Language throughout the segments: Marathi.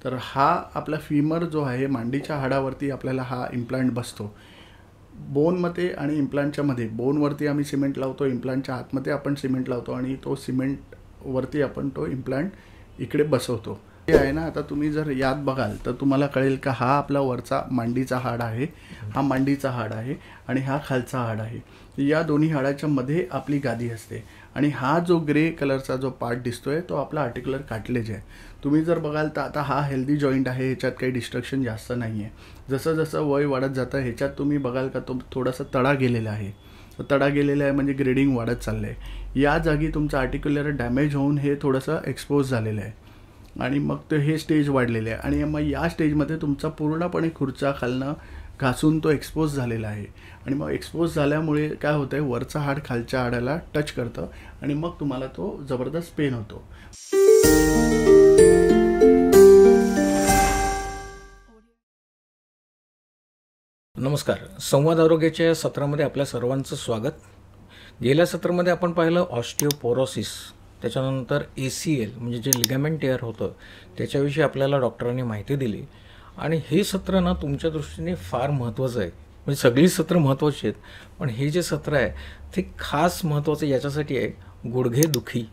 तर हा आपला फीमर जो आहे मांडीच्या हाडावरती आपल्याला हा इम्प्लांट बसतो. बोनमध्ये आणि इम्प्लांटच्या मध्ये, बोनवरती आम्ही सिमेंट लावतो, इम्प्लांटच्या आतमध्ये आपण सिमेंट लावतो आणि तो सिमेंटवरती आपण तो इम्प्लांट इकडे बसवतो. हे आहे ना, आता तुम्ही जर यात बघाल तर तुम्हाला कळेल का हा आपला वरचा मांडीचा हाड आहे, हा मांडीचा हाड आहे आणि हा खालचा हाड आहे. या दोन्ही हाडाच्या मध्ये आपली गादी असते आणि हा जो ग्रे कलरचा जो पार्ट दिसतोय तो आपला आर्टिक्युलर कार्टिलेज आहे. तुम्ही जर बघाल तर आता हा हेल्दी जॉईंट आहे, ह्याच्यात काही डिस्ट्रक्शन जास्त नाही आहे. जसं जसं वय वाढत जातं ह्याच्यात तुम्ही बघाल का तो थोडासा तडा गेलेला आहे. तडा गेलेला आहे म्हणजे ग्रेडिंग वाढत चाललं आहे. या जागी तुमचं आर्टिक्युलर डॅमेज होऊन हे थोडंसं एक्सपोज झालेलं आहे आणि मग ते हे स्टेज वाढलेले आहे आणि मग या स्टेजमध्ये तुमचा पूर्णपणे खुर्चा खालनं घासून तो एक्सपोज झालेला आहे आणि मग एक्सपोज झाल्यामुळे काय होतं आहे, वरचा हाड खालच्या हाडाला टच करतं आणि मग तुम्हाला तो जबरदस्त पेन होतो. नमस्कार. संवाद आरोग्याच्या या सत्रामध्ये आपल्या सर्वांचं स्वागत. गेल्या सत्रामध्ये आपण पाहिलं ऑस्टिओपोरोसिस, त्याच्यानंतर ACL म्हणजे जे लिगामेंट टेअर होतं त्याच्याविषयी आपल्याला डॉक्टरांनी माहिती दिली आणि हे सत्र ना तुमच्या दृष्टीने फार महत्त्वाचं आहे. म्हणजे सगळी सत्र महत्त्वाची आहेत, पण हे जे सत्र आहे ते खास महत्त्वाचं याच्यासाठी आहे. गुडघेदुखी,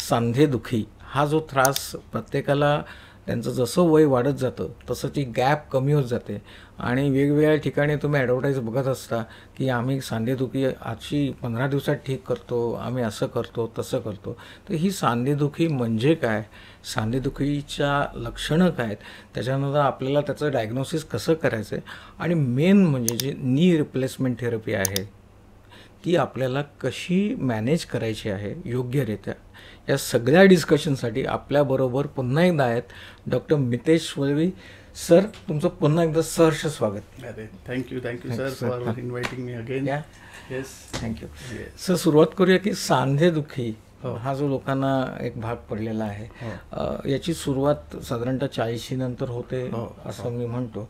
सांधेदुखी हा जो त्रास प्रत्येकाला त्यांचं जसं वय वाढत जातं तसं ती गॅप कमी होत जाते आणि वेगवेगळ्या ठिकाणी तुम्ही ॲडव्हर्टाईज बघत असता की आम्ही सांधेदुखी आजची 15 दिवसात ठीक करतो, आम्ही असं करतो तसं करतो. तर ही सांधेदुखी म्हणजे काय, सांधेदुखीच्या लक्षणं काय आहेत, त्याच्यानंतर आपल्याला त्याचं डायग्नोसिस कसं करायचं आहे आणि मेन म्हणजे जी नी रिप्लेसमेंट थेरपी आहे ती आपल्याला कशी मॅनेज करायची आहे योग्यरित्या, या सगळ्या डिस्कशनसाठी आपल्याबरोबर पुन्हा एकदा आहेत डॉक्टर मितेश वळवी सर. तुमचं पुन्हा एकदा सहर्ष स्वागत. अरे thank you sir for inviting me again. Yes, thank you sir. सुरुवात करूया की सांधेदुखी हा जो लोकांना एक भाग पडलेला आहे, याची सुरुवात साधारणतः 40 नंतर होते असं मी म्हणतो.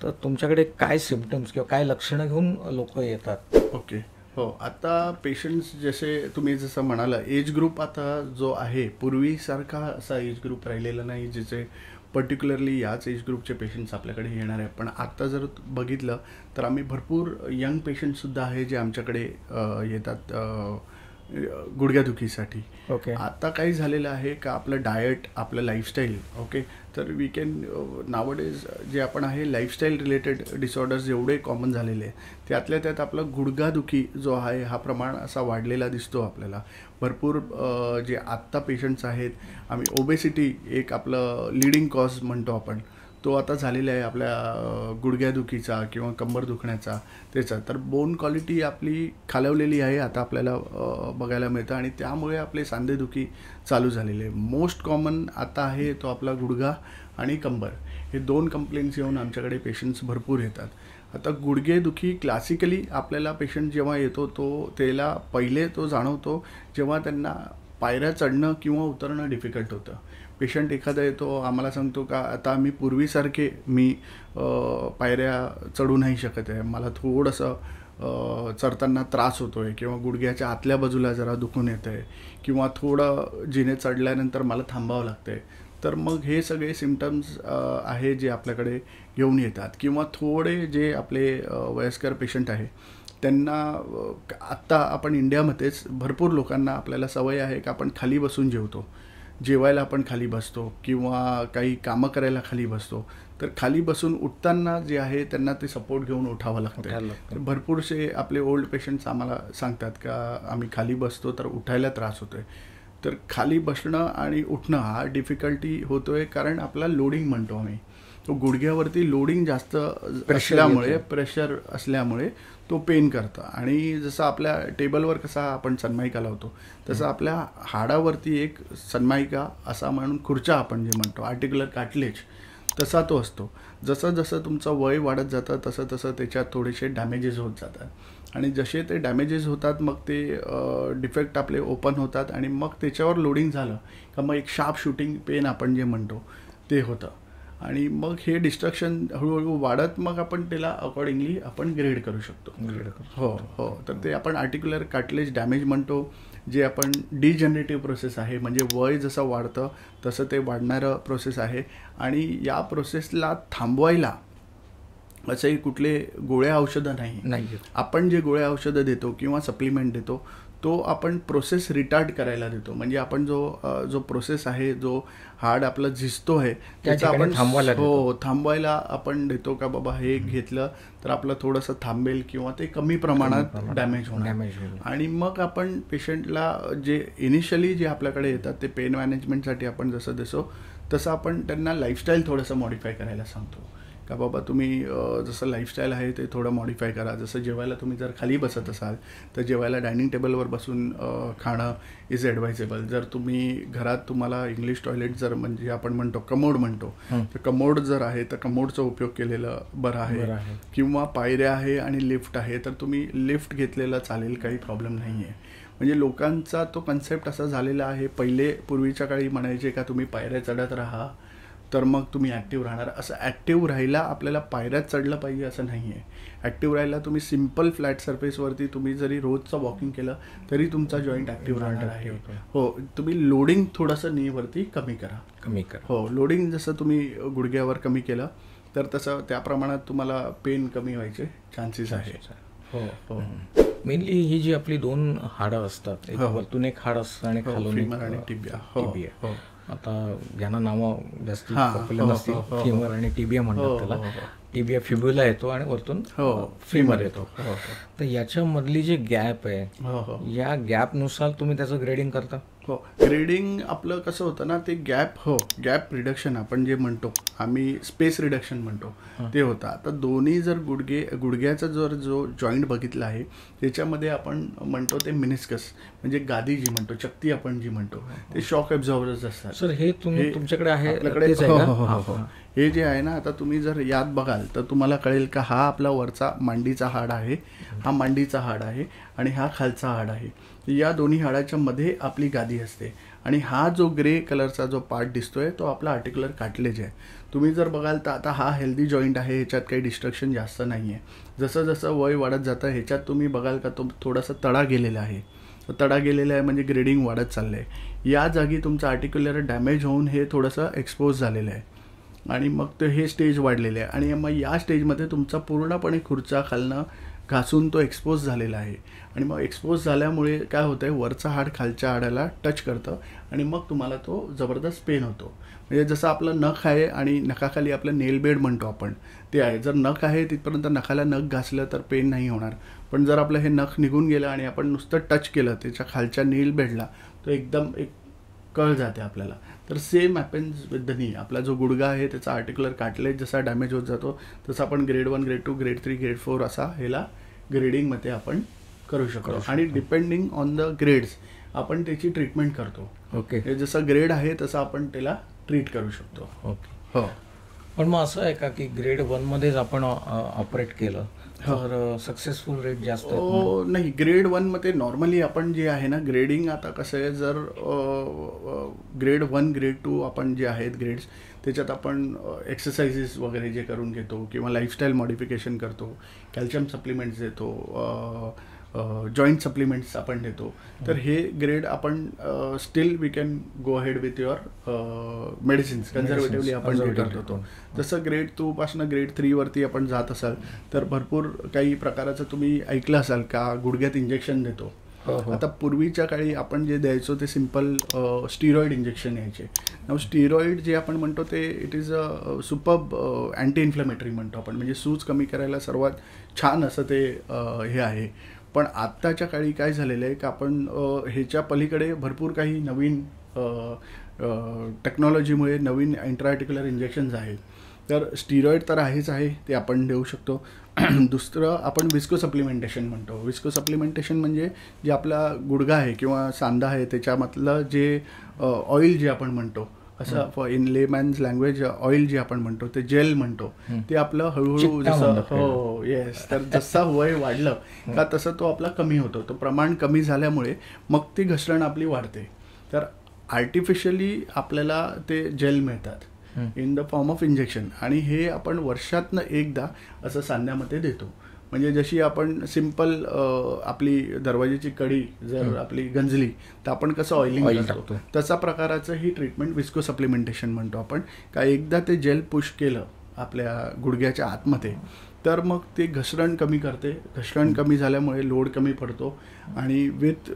तर तुमच्याकडे काय सिम्पटम्स किंवा काय लक्षणं घेऊन लोक येतात? ओके, हो. आता पेशंट्स जसं म्हणाला, एज ग्रुप आता जो आहे पूर्वीसारखा असा एज ग्रुप राहिलेला नाही जिचे पर्टिक्युलरली याच एज ग्रुपचे पेशंट्स आपल्याकडे येणार आहे. पण आता जर बघितलं तर आम्ही भरपूर यंग पेशंटसुद्धा आहे जे आमच्याकडे येतात गुडघ्यादुखीसाठी. ओके. आता काय झालेलं आहे का आपलं डाएट, आपलं लाईफस्टाईल, ओके, तर वी कॅन नावडेज जे आपण आहे लाईफस्टाईल रिलेटेड डिसऑर्डर्स एवढे कॉमन झालेले आहे, त्यातल्या त्यात आपलं गुडघादुखी जो आहे हा प्रमाण असा वाढलेला दिसतो आपल्याला. भरपूर जे आत्ता पेशंट्स आहेत, आम्ही ओबेसिटी एक आपलं लीडिंग कॉज म्हणतो आपण, तो आता झालेला आहे आपल्या गुडघ्यादुखीचा किंवा कंबर दुखण्याचा त्याचा. तर बोन क्वालिटी आपली खालवलेली आहे आता आपल्याला बघायला मिळतं आणि त्यामुळे आपले सांधेदुखी चालू झालेले आहे. मोस्ट कॉमन आता आहे तो आपला गुडघा आणि कंबर, हे 2 कंप्लेंट्स येऊन आमच्याकडे पेशंट्स भरपूर येतात. आता गुडघेदुखी क्लासिकली आपल्याला पेशंट जेव्हा येतो त्याला पहिले तो जाणवतो जेव्हा त्यांना पायऱ्या चढणं किंवा उतरणं डिफिकल्ट होतं. पेशंट एखादा येतो आम्हाला सांगतो का आता मी पूर्वीसारखे पायऱ्या चढू नाही शकत आहे, मला थोडंसं चढताना त्रास होतो आहे किंवा गुडघ्याच्या आतल्या बाजूला जरा दुखून येतं आहे किंवा थोडं जिने चढल्यानंतर मला थांबावं लागतं आहे. तर मग हे सगळे सिम्पटम्स आहे जे आपल्याकडे घेऊन येतात. किंवा थोडे जे आपले वयस्कर पेशंट आहे त्यांना आत्ता आपण इंडियामध्येच भरपूर लोकांना आपल्याला सवय आहे का आपण खाली बसून जेवतो, जेवायला आपण खाली बसतो किंवा काही कामं करायला खाली बसतो. तर खाली बसून उठताना जे आहे त्यांना ते सपोर्ट घेऊन उठावं लागतं. तर भरपूरसे आपले ओल्ड पेशंट्स आम्हाला सांगतात का आम्ही खाली बसतो तर उठायला त्रास होतो आहे. तर खाली बसणं आणि उठणं हा डिफिकल्टी होतो आहे कारण आपला लोडिंग म्हणतो आम्ही, तो गुडघ्यावरती लोडिंग जास्त असल्यामुळे, प्रेशर असल्यामुळे तो पेन करतं. आणि जसं आपल्या टेबलवर कसा आपण सन्मायिका लावतो तसं आपल्या हाडावरती एक सन्मायिका असा म्हणून खुर्चा आपण जे म्हणतो आर्टिक्युलर कार्टिलेज, तसा तो असतो. जसं जसं तुमचं वय वाढत जातं तसं तसं त्याच्यात थोडेसे डॅमेजेस होत जातात आणि जसे ते डॅमेजेस होतात मग ते डिफेक्ट आपले ओपन होतात आणि मग त्याच्यावर लोडिंग झालं का मग एक शार्प शूटिंग पेन आपण जे म्हणतो ते होतं. आणि मग हे डिस्ट्रक्शन हळूहळू वाढत मग आपण त्याला अकॉर्डिंगली आपण ग्रेड करू शकतो. हो हो. तर ते आपण आर्टिक्युलर कार्टिलेज डॅमेज म्हणतो, जे आपण डिजनरेटिव्ह प्रोसेस आहे. म्हणजे वय जसं वाढतं तसं ते वाढणारं प्रोसेस आहे. आणि या प्रोसेसला थांबवायला असंही कुठले गोळ्या औषधं नाही. आपण जे गोळ्या औषधं देतो किंवा सप्लिमेंट देतो तो आपण प्रोसेस रिटार्ड करायला देतो. म्हणजे आपण जो प्रोसेस आहे, जो हाड आपलं झिजतो आहे त्याचा आपण थांबवायला आपण देतो का बाबा हे घेतलं तर आपलं थोडंसं थांबेल किंवा ते कमी प्रमाणात डॅमेज होणार. आणि मग आपण पेशंटला जे इनिशियली जे आपल्याकडे येतात ते पेन मॅनेजमेंटसाठी आपण जसं देतो तसं आपण त्यांना लाईफस्टाईल थोडंसं मॉडिफाय करायला सांगतो का बाबा तुम्ही जसं लाईफस्टाईल आहे ते थोडं मॉडिफाय करा. जसं जेवायला तुम्ही जर खाली बसत असाल तर जेवायला डायनिंग टेबलवर बसून खाणं इज ॲडवायजेबल. जर तुम्ही घरात तुम्हाला इंग्लिश टॉयलेट जर म्हणजे आपण म्हणतो कमोड म्हणतो तर कमोड जर आहे तर कमोडचा उपयोग केलेलं बरं आहे. किंवा पायऱ्या आहे आणि लिफ्ट आहे तर तुम्ही लिफ्ट घेतलेलं चालेल, काही प्रॉब्लेम नाही आहे. म्हणजे लोकांचा तो कन्सेप्ट असा झालेला आहे. पूर्वीच्या काळी म्हणायचे का तुम्ही पायऱ्या चढत राहा तर मग तुम्ही ॲक्टिव्ह राहणार. असं ॲक्टिव्ह राहायला आपल्याला पायऱ्यात चढलं पाहिजे असं नाही आहे. ॲक्टिव्ह राहायला तुम्ही सिम्पल फ्लॅट सरफेसवरती तुम्ही जरी रोजचं वॉकिंग केलं तरी तुमचा जॉईंट ॲक्टिव्ह राहणार आहे. हो. तुम्ही लोडिंग थोडंसं नीवरती कमी करा. हो. लोडिंग जसं तुम्ही गुडघ्यावर कमी केलं तर तसं त्या प्रमाणात तुम्हाला पेन कमी व्हायचे चान्सेस आहे. हो हो. मेनली ही जी आपली दोन हाडं असतात, एक वरतून एक हाड असतं आणि खालून आणि टिबिया. आता ज्यांना नावं जास्त पॉप्युलर नसतील, फिमर आणि टिबिया म्हणतात त्याला. टिबिया फिब्युला येतो आणि वरतून फिमर येतो. तर याच्यामधली जी गॅप आहे या गॅपनुसार तुम्ही त्याचं ग्रेडिंग करता. हो. ग्रेडिंग आपलं कसं होतं ना ते गॅप रिडक्शन आपण जे म्हणतो आम्ही स्पेस रिडक्शन म्हणतो ते होतं. आता दोन्ही जर गुडघ्याचा जो जॉईंट बघितला आहे त्याच्यामध्ये आपण म्हणतो ते मिनिस्कस म्हणजे गादी जी म्हणतो, चक्ती आपण जी म्हणतो ते शॉक ॲब्झॉर्बर्स असतात. सर हे तुमच्याकडे आहे आपल्याकडे. हे जे आहे ना आता तुम्ही जर यात बघाल तर तुम्हाला कळेल का हा आपला वरचा मांडीचा हाड आहे, हा मांडीचा हाड आहे आणि हा खालचा हाड आहे. या दोन्ही हाडाच्या मध्ये आपली गादी असते आणि हा जो ग्रे कलरचा जो पार्ट दिसतोय तो आपला आर्टिक्युलर कार्टिलेज आहे. तुम्ही जर बघाल तर आता हा हेल्दी जॉईंट आहे, ह्याच्यात काही डिस्ट्रक्शन जास्त नाही आहे. जसं जसं वय वाढत जातं ह्याच्यात तुम्ही बघाल का तो थोडासा तडा गेलेला आहे. तडा गेलेला आहे म्हणजे ग्रेडिंग वाढत चाललं आहे. या जागी तुमचं आर्टिक्युलर डॅमेज होऊन हे थोडंसं एक्सपोज झालेलं आहे आणि मग ते हे स्टेज वाढलेले आहे. आणि मग या स्टेजमध्ये तुमचा पूर्णपणे खुर्चा खालनं घासून तो एक्सपोज झालेला आहे. आणि मग एक्सपोज झाल्यामुळे काय होतं आहे, वरचा हाड खालच्या हाडाला टच करतं आणि मग तुम्हाला तो जबरदस्त पेन होतो. म्हणजे जसं आपलं नख आहे आणि नखाखाली आपलं नेल बेड म्हणतो आपण ते आहे. जर नख आहे तिथपर्यंत नखाला नख घासलं तर पेन नाही होणार. पण जर आपलं हे नख निघून गेलं आणि आपण नुसतं टच केलं त्याच्या खालच्या नेल बेडला तो एकदम एक कळ जाते आपल्याला. तर same happens with the knee. आपला जो गुडघा आहे त्याचा आर्टिक्युलर कार्टिलेज जसा डॅमेज होत जातो तसं आपण ग्रेड 1, ग्रेड 2, ग्रेड 3, ग्रेड 4 असा ह्याला ग्रेडिंगमध्ये आपण करू शकतो. आणि डिपेंडिंग ऑन द ग्रेड्स आपण त्याची ट्रीटमेंट करतो. ओके. जसं ग्रेड आहे तसं आपण त्याला ट्रीट करू शकतो. ओके. हो. पण मग असं आहे का की ग्रेड 1 मध्येच आपण ऑपरेट केलं तर सक्सेसफुल रेट जास्त नाही. ग्रेड 1 मध्ये नॉर्मली आपण जे आहे ना ग्रेडिंग आता कसं आहे, जर ग्रेड 1, ग्रेड 2 आपण जे आहेत ग्रेड्स त्याच्यात आपण एक्सरसाइजेस वगैरे जे करून घेतो किंवा लाईफस्टाईल मॉडिफिकेशन करतो, कॅल्शियम सप्लिमेंट्स देतो, जॉईंट सप्लिमेंट्स आपण देतो. तर हे ग्रेड आपण still we can go ahead with your medicines conservatively आपण जे करतो. जसं ग्रेड 2 पासून ग्रेड 3 वरती आपण जात असाल तर भरपूर काही प्रकाराचं तुम्ही ऐकलं असाल का गुडघ्यात इंजेक्शन देतो. आता पूर्वीच्या काळी आपण जे द्यायचो ते सिम्पल स्टिरॉइड इंजेक्शन यायचे. स्टिरॉइड जे आपण म्हणतो ते it is a superb anti inflammatory म्हणतो आपण. म्हणजे सूज कमी करायला सर्वात छान असं ते हे आहे. पण आत्ताच्या काळी काय झालेलं आहे की आपण ह्याच्या पलीकडे भरपूर काही नवीन टेक्नॉलॉजीमुळे नवीन इंट्राआर्टिक्युलर इंजेक्शन्स आहेत. तर स्टिरॉइड तर आहेच आहे ते आपण देऊ शकतो. दुसरं आपण विस्को सप्लिमेंटेशन म्हणतो. विस्को सप्लिमेंटेशन म्हणजे जे आपला गुडघा आहे किंवा सांधा आहे त्याच्यामधलं जे ऑइल जे आपण म्हणतो असं इन लेमॅन्स लँग्वेज ऑइल जे आपण म्हणतो ते जेल म्हणतो ते आपलं हळूहळू जसं हो येस तर जसं वय वाढलं का तसं तो आपला कमी होतो. तो प्रमाण कमी झाल्यामुळे मग ती घसरण आपली वाढते. तर आर्टिफिशियली आपल्याला ते जेल मिळतात in the form of injection. आणि हे आपण वर्षातनं एकदा असं सांध्यामध्ये देतो. म्हणजे जशी आपण सिम्पल आपली दरवाजाची कडी जर आपली गंजली तर आपण कसं ऑइलिंग करतो तसा प्रकाराचं ही ट्रीटमेंट विस्को सप्लिमेंटेशन म्हणतो आपण. का एकदा ते जेल पुश केलं आपल्या गुडघ्याच्या आतमध्ये तर मग ते घसरण कमी करते. घसरण कमी झाल्यामुळे लोड कमी पडतो आणि विथ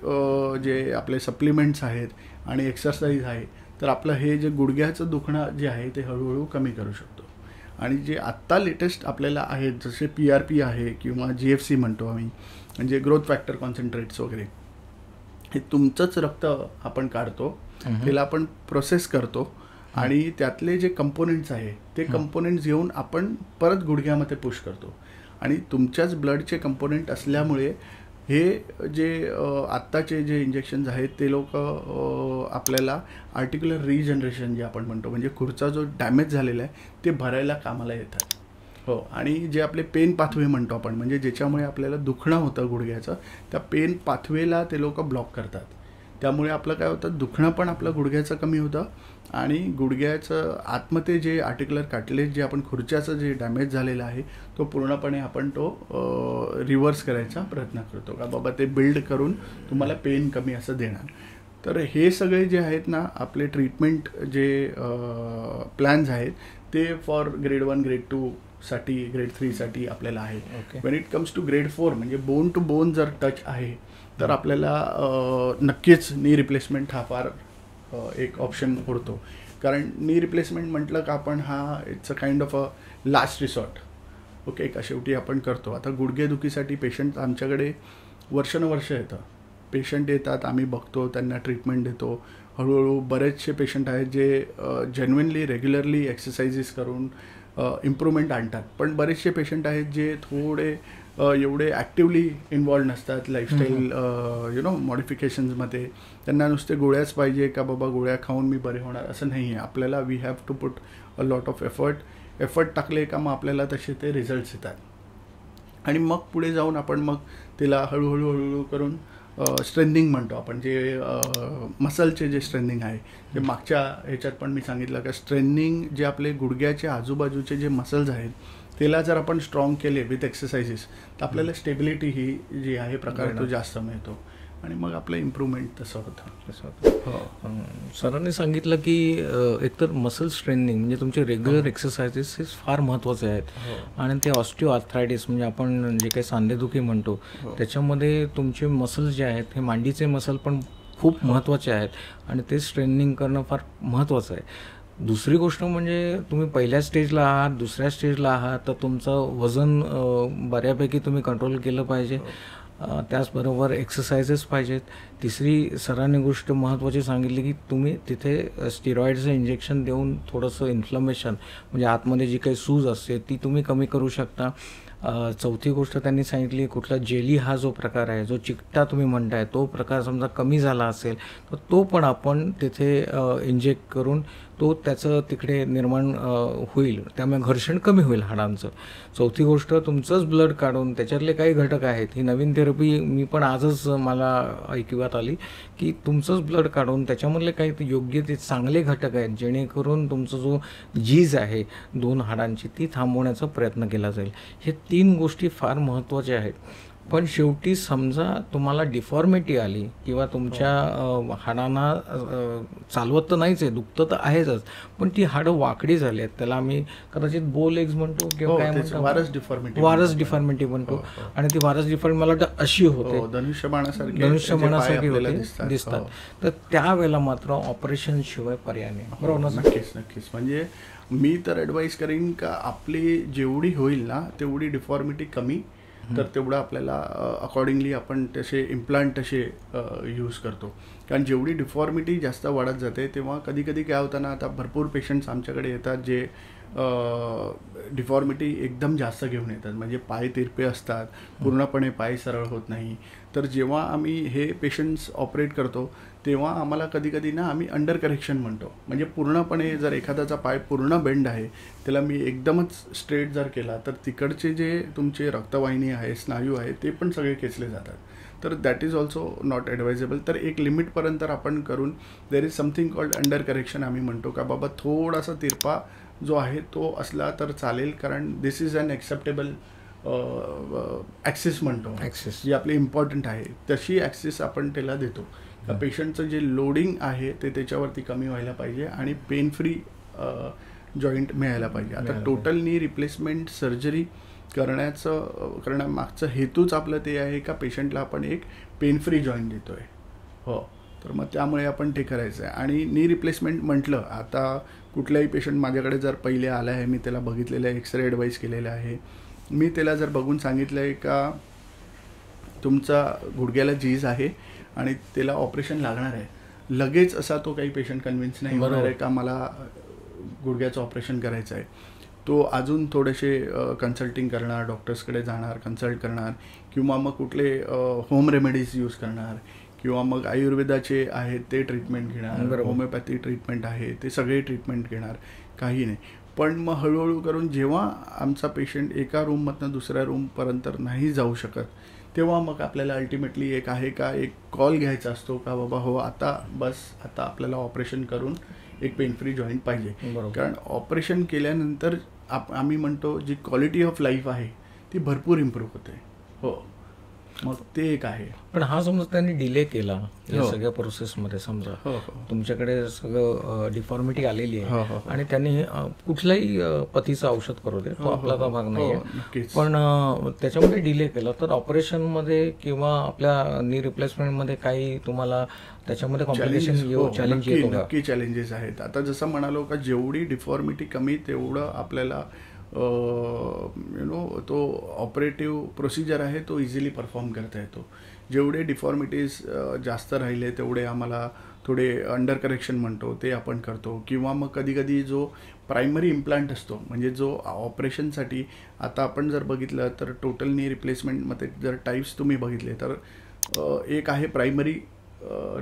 जे आपले सप्लिमेंट्स आहेत आणि एक्सरसाइज आहे तर आपलं हे जे गुडघ्याचं दुखणं जे आहे ते हळूहळू कमी करू शकतो. आणि जे आत्ता लेटेस्ट आपल्याला आहेत जसे PRP आहे किंवा GFC म्हणतो आम्ही, म्हणजे ग्रोथ फॅक्टर कॉन्सन्ट्रेट्स वगैरे, हे तुमचंच रक्त आपण काढतो, त्याला आपण प्रोसेस करतो आणि त्यातले जे कंपोनेंट्स आहे ते कंपोनेंट्स घेऊन आपण परत गुडघ्यामध्ये पुश करतो. आणि तुमच्याच ब्लडचे कंपोनेंट असल्यामुळे हे जे आत्ताचे जे इंजेक्शन्स आहेत ते लोक आपल्याला आर्टिक्युलर रिजनरेशन जे आपण म्हणतो, म्हणजे खुर्चा जो डॅमेज झालेला आहे ते भरायला कामाला येतात. हो. आणि जे आपले पेन पाथवे म्हणतो आपण, म्हणजे ज्याच्यामुळे आपल्याला दुखणं होतं गुडघ्याचं, त्या पेन पाथवेला ते लोक ब्लॉक करतात. त्यामुळे आपलं काय होतं, दुखणं पण आपलं गुडघ्याचं कमी होतं आणि गुडघ्याचं आतमध्ये जे आर्टिक्युलर कार्टिलेज जे आपण खुर्च्याचं जे डॅमेज झालेलं आहे तो पूर्णपणे आपण तो रिव्हर्स करायचा प्रयत्न करतो का बाबा ते बिल्ड करून तुम्हाला पेन कमी असं देणार. तर हे सगळे जे आहेत ना आपले ट्रीटमेंट जे प्लॅन्स आहेत ते फॉर ग्रेड 1 ग्रेड 2 साठी ग्रेड 3 साठी आपल्याला आहे. When it comes to grade 4 म्हणजे बोन टू बोन जर टच आहे तर आपल्याला नक्कीच नी रिप्लेसमेंट हा फार एक ऑप्शन पडतो. कारण नी रिप्लेसमेंट म्हटलं का आपण हा it's a kind of a last resort. Okay, का शेवटी आपण करतो. आता गुडघेदुखीसाठी पेशंट आमच्याकडे वर्षानुवर्ष येतं. पेशंट येतात, आम्ही बघतो, त्यांना ट्रीटमेंट देतो. हळूहळू बरेचसे पेशंट आहेत जे जेन्युइनली रेग्युलरली एक्सरसाइजेस करून इम्प्रूव्हमेंट आणतात. पण बरेचसे पेशंट आहेत जे थोडे एवढे ॲक्टिवली इन्वॉल्व नसतात लाईफस्टाईल मॉडिफिकेशन्समध्ये. त्यांना नुसते गोळ्याच पाहिजे का बाबा गोळ्या खाऊन मी बरे होणार असं नाही आहे. आपल्याला we have to put a lot of effort टाकले का मग आपल्याला तसे ते रिझल्ट्स येतात. आणि मग पुढे जाऊन आपण मग तिला हळूहळू करून स्ट्रेंथिंग म्हणतो आपण, जे मसलचे जे स्ट्रेंथिंग आहे ते मागच्या ह्याच्यात पण मी सांगितलं का स्ट्रेंथिंग जे आपले गुडघ्याच्या आजूबाजूचे जे मसल्स आहेत त्याला जर आपण स्ट्रॉंग केले विथ एक्सरसाइजेस तर आपल्याला स्टेबिलिटी ही जी आहे प्रकार तो जास्त मिळतो आणि मग आपलं इम्प्रूव्हमेंट तसं होतं. सरांनी सांगितलं की एकतर मसल स्ट्रेंथनिंग म्हणजे तुमचे रेग्युलर एक्सरसाइजेस हे फार महत्त्वाचे आहेत आणि ते ऑस्टिओ आर्थरायटिस म्हणजे आपण जे काही सांधेदुखी म्हणतो त्याच्यामध्ये तुमचे मसल्स जे आहेत हे मांडीचे मसल पण खूप महत्त्वाचे आहेत आणि ते स्ट्रेंथनिंग करणं फार महत्त्वाचं आहे. दुसरी गोष्ट म्हणजे तुम्ही पहिल्या स्टेजला आहात, दुसऱ्या स्टेजला आहात तर तुमचं वजन बऱ्यापैकी तुम्ही कंट्रोल केलं पाहिजे. त्याचबरोबर एक्सरसाइजेस पाहिजेत. तिसरी सरांनी गोष्ट महत्त्वाची सांगितली की तुम्ही तिथे स्टिरॉइडचं इंजेक्शन देऊन थोडंसं इन्फ्लमेशन म्हणजे आतमध्ये जी काही सूज असते ती तुम्ही कमी करू शकता. चौथी गोष्ट त्यांनी सांगितली कुठला जेली हा जो प्रकार आहे जो चिकटा तुम्ही म्हणताय तो प्रकार समजा कमी झाला असेल तर तो पण आपण तिथे इंजेक्ट करून तो त्याचं तिकडे निर्माण होईल, त्यामुळे घर्षण कमी होईल हाडांचं. चौथी गोष्ट तुमचंच ब्लड काढून त्याच्यातले काही घटक आहेत, ही नवीन थेरपी मी पण आजच मला ऐकिवात आली की तुमचंच ब्लड काढून त्याच्यामधले काही योग्य ते चांगले घटक आहेत जेणेकरून तुमचं जो झीज आहे दोन हाडांची ती थांबवण्याचा प्रयत्न केला जाईल. हे 3 गोष्टी फार महत्त्वाच्या आहेत. पण शेवटी समजा तुम्हाला डिफॉर्मिटी आली किंवा तुमच्या हाडांना चालवत तर नाहीच आहे, दुखतं तर आहेच, पण ती हाडं वाकडी झाली आहेत, त्याला आम्ही कदाचित बो लेग्स म्हणतो किंवा काय म्हणतो, वारस डिफॉर्मिटी म्हणतो. आणि ती वारस डिफॉर्मिटी मला वाटतं अशी होते, धनुष्यबाणासारखी होते दिसतात. तर त्यावेळेला मात्र ऑपरेशन शिवाय पर्याय नाही. बरोबर? नक्कीच. म्हणजे मी तर ॲडवाईस करीन का आपली जेवढी होईल ना तेवढी डिफॉर्मिटी कमी, तर तेवढं आपल्याला अकॉर्डिंगली आपण तसे इम्प्लांट तसे यूज करतो. कारण जेवढी डिफॉर्मिटी जास्त वाढत जाते तेव्हा कधी कधी काय होतं ना, आता भरपूर पेशंट्स आमच्याकडे येतात जे डिफॉर्मिटी एकदम जास्त घेऊन येतात, म्हणजे पाय तिरपे असतात, पूर्णपणे पाय सरळ होत नाही. तर जेव्हा आम्ही हे पेशंट्स ऑपरेट करतो तेव्हा आम्हाला कधी कधी ना आम्ही अंडर करेक्शन म्हणतो, म्हणजे पूर्णपणे जर एखाद्याचा पाय पूर्ण बेंड आहे त्याला मी एकदमच स्ट्रेट जर केला तर तिकडचे जे तुमचे रक्तवाहिनी आहे, स्नायू आहे, ते पण सगळे खेचले जातात. तर that is also not advisable. तर एक लिमिटपर्यंत आपण करून देर is something called under correction आम्ही म्हणतो का बाबा थोडासा तिरपा जो आहे तो असला तर चालेल, कारण दिस इज अन ॲक्सेप्टेबल ॲक्सेस म्हणतो, ॲक्सेस जी आपली इम्पॉर्टंट आहे तशी ॲक्सेस आपण त्याला देतो. पेशंटचं जे लोडिंग आहे ते त्याच्यावरती कमी व्हायला पाहिजे आणि पेन फ्री जॉईंट मिळायला पाहिजे. आता टोटल नी रिप्लेसमेंट सर्जरी करण्यामागचं हेतूच आपलं ते आहे का पेशंटला आपण एक पेन फ्री जॉईंट देतो आहे. हो, तर मग त्यामुळे आपण ते करायचं आहे. आणि नी रिप्लेसमेंट म्हटलं, आता कुठलाही पेशंट माझ्याकडे जर पहिले आला आहे, मी त्याला बघितलेलं आहे, एक्सरे ॲडवाईस केलेलं आहे, मी त्याला जर बघून सांगितलं आहे का तुमचा गुडघ्याला झीज आहे आणि त्याला ऑपरेशन लागणार आहे, लगेच असा तो काही पेशंट कन्व्हिन्स नाही होणार आहे का मला गुडघ्याचं ऑपरेशन करायचं आहे. तो अजून थोडेसे कन्सल्टिंग करणार, डॉक्टर्सकडे जाणार, कन्सल्ट करणार, किंवा मग कुठले होम रेमेडीज यूज करणार, किंवा मग आयुर्वेदाचे आहेत ते ट्रीटमेंट घेणार, होमिओपॅथी ट्रीटमेंट आहे ते सगळे ट्रीटमेंट घेणार, काही नाही. पण मग हळूहळू करून जेव्हा आमचा पेशंट एका रूममधनं दुसऱ्या रूमपर्यंत नाही जाऊ शकत, तेव्हा मग आपल्याला अल्टिमेटली एक आहे का एक कॉल घ्यायचा असतो का बाबा हो आता बस, आता आपल्याला ऑपरेशन करून एक पेन फ्री जॉईंट पाहिजे. कारण ऑपरेशन केल्यानंतर आम्ही म्हणतो जी क्वालिटी ऑफ लाईफ आहे ती भरपूर इम्प्रूव्ह होते. हो, मग ते एक आहे. पण हा समजा त्यांनी डिले केला या सगळ्या प्रोसेसमध्ये, समजा तुमच्याकडे सगळं डिफॉर्मिटी आलेली आहे आणि त्यांनी कुठल्याही पतीचं औषध करू दे, तो आपला तर भाग नाही आहे, पण त्याच्यामध्ये डिले केला तर ऑपरेशनमध्ये किंवा आपल्या नी रिप्लेसमेंटमध्ये काही तुम्हाला त्याच्यामध्ये कॉम्प्लिकेशन चॅलेंज येतो का? नक्की चॅलेंजेस आहेत. आता जसं म्हणालो का जेवढी डिफॉर्मिटी कमी तेवढं आपल्याला तो ऑपरेटिव्ह प्रोसिजर आहे तो इझिली परफॉर्म करता येतो. जेवढे डिफॉर्मिटीज जास्त राहिले तेवढे आम्हाला थोडे अंडर करेक्शन म्हणतो ते आपण करतो. किंवा मग कधी कधी जो प्रायमरी इम्प्लांट असतो, म्हणजे जो ऑपरेशनसाठी, आता आपण जर बघितलं तर टोटल नी रिप्लेसमेंटमध्ये जर टाईप्स तुम्ही बघितले तर एक आहे प्रायमरी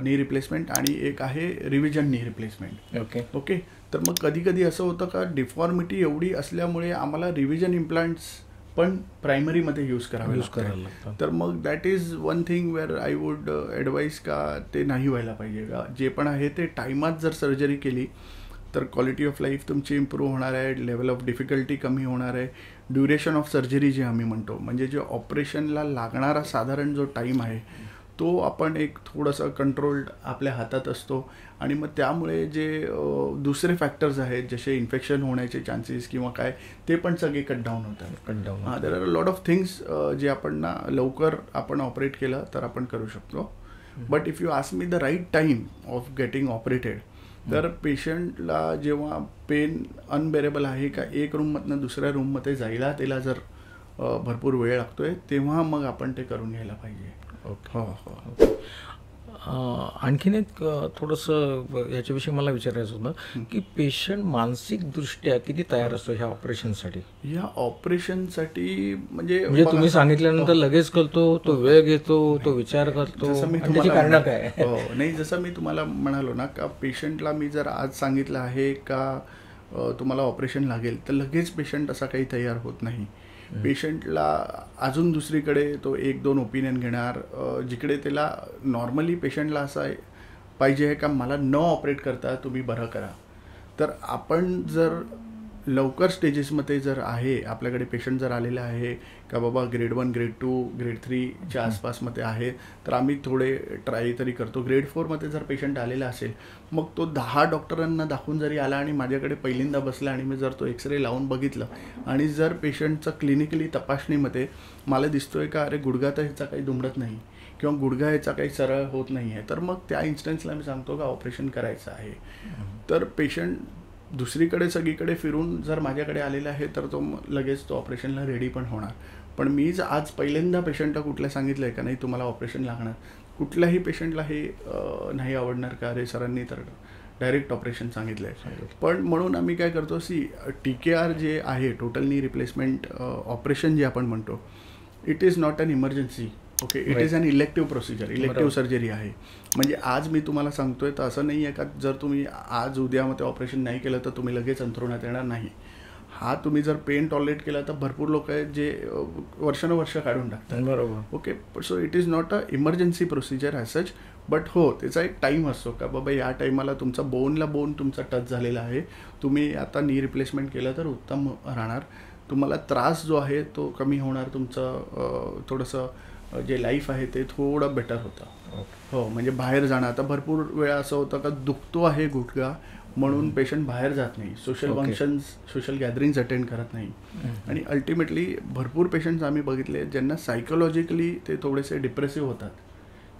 नी रिप्लेसमेंट आणि एक आहे रिव्हिजन नी रिप्लेसमेंट. ओके, तर मग कधी कधी असं होतं का डिफॉर्मिटी एवढी असल्यामुळे आम्हाला रिव्हिजन इम्प्लांट्स पण प्रायमरीमध्ये यूज करावे लागतात. तर मग that is one thing where I would advise का ते नाही व्हायला पाहिजे. का जे पण आहे ते टायमात जर सर्जरी केली तर क्वालिटी ऑफ लाईफ तुमची इम्प्रूव्ह होणार आहे, लेवल ऑफ डिफिकल्टी कमी होणार आहे, ड्युरेशन ऑफ सर्जरी जे आम्ही म्हणतो, म्हणजे जे ऑपरेशनला लागणारा साधारण जो टाईम आहे तो आपण एक थोडंसं कंट्रोल्ड आपल्या हातात असतो. आणि मग त्यामुळे जे दुसरे फॅक्टर्स आहेत जसे इन्फेक्शन होण्याचे चान्सेस किंवा काय ते पण सगळे कट डाऊन होतात. There are lot of things जे आपण ना लवकर आपण ऑपरेट केलं तर आपण करू शकतो. But if you ask me the right time of getting operated, तर पेशंटला जेव्हा पेन अनबेरेबल आहे का एक रूममधनं दुसऱ्या रूममध्ये जायला त्याला जर भरपूर वेळ लागतोय तेव्हा मग आपण ते करून घ्यायला पाहिजे. ओके. आणखीन एक थोडंसं याच्याविषयी मला विचारायचं होतं की पेशंट मानसिकदृष्ट्या किती तयार असतो ह्या ऑपरेशनसाठी? ह्या ऑपरेशनसाठी म्हणजे तुम्ही सांगितल्यानंतर लगेच करतो, तो वेळ घेतो, तो विचार करतो, त्याची कारणं काय? नाही, जसं मी तुम्हाला म्हणालो ना का पेशंटला मी जर आज सांगितलं आहे का तुम्हाला ऑपरेशन लागेल तर लगेच पेशंट असा काही तयार होत नाही. पेशंटला अजून दुसरीकडे तो 1-2 ओपिनियन घेणार, जिकडे त्याला नॉर्मली पेशंटला असं पाहिजे आहे का मला न ऑपरेट करता तुम्ही बरं करा. तर आपण जर लवकर स्टेजेसमध्ये जर आहे आपल्याकडे पेशंट जर आलेला आहे का बाबा ग्रेड 1, ग्रेड 2, ग्रेड 3च्या आसपासमध्ये आहे तर आम्ही थोडे ट्राय तरी करतो. ग्रेड 4मध्ये जर पेशंट आलेला असेल मग तो 10 डॉक्टरांना दाखवून जरी आला आणि माझ्याकडे पहिल्यांदा बसला आणि मी जर तो एक्सरे लावून बघितलं आणि जर पेशंटचं क्लिनिकली तपासणीमध्ये मला दिसतोय का अरे गुडघा तर ह्याचा काही दुमडत नाही किंवा गुडघा ह्याचा काही सरळ होत नाही आहे, तर मग त्या इन्स्टन्सला मी सांगतो का ऑपरेशन करायचं आहे. तर पेशंट दुसरीकडे सगळीकडे फिरून जर माझ्याकडे आलेला आहे तर तो लगेच तो ऑपरेशनला रेडी पण होणार. पण मीच आज पहिल्यांदा पेशंटला कुठल्या सांगितलं आहे का नाही तुम्हाला ऑपरेशन लागणार, कुठल्याही पेशंटला हे नाही आवडणार का अरे सरांनी तर डायरेक्ट ऑपरेशन सांगितलं आहे. पण म्हणून आम्ही काय करतो TKR जे आहे टोटल नी रिप्लेसमेंट ऑपरेशन जे आपण म्हणतो, it is not an emergency. Okay, it is an elective procedure, elective surgery आहे. म्हणजे आज मी तुम्हाला सांगतोय तर असं नाही आहे का जर तुम्ही आज उद्यामध्ये ऑपरेशन नाही केलं तर तुम्ही लगेच अंथरुणात येणार नाही. हा तुम्ही जर पेन टॉलरेट केला तर भरपूर लोक आहेत जे वर्षानुवर्ष काढून टाकतात. बरोबर. Okay, so it is not a emergency procedure as such, but हो त्याचा एक टाईम असतो का बाबा या टाईमाला तुमचा बोनला बोन तुमचा टच झालेला आहे, तुम्ही आता नी रिप्लेसमेंट केलं तर उत्तम राहणार, तुम्हाला त्रास जो आहे तो कमी होणार, तुमचं थोडंसं जे लाईफ आहे ते थोडं बेटर होतं. हो, म्हणजे बाहेर जाणं, आता भरपूर वेळा असं होतं का दुखतो आहे गुडघा म्हणून पेशंट बाहेर जात नाही, social functions social gatherings attend करत नाही, आणि अल्टिमेटली भरपूर पेशंट्स आम्ही बघितले ज्यांना सायकोलॉजिकली ते थोडेसे डिप्रेसिव्ह होतात,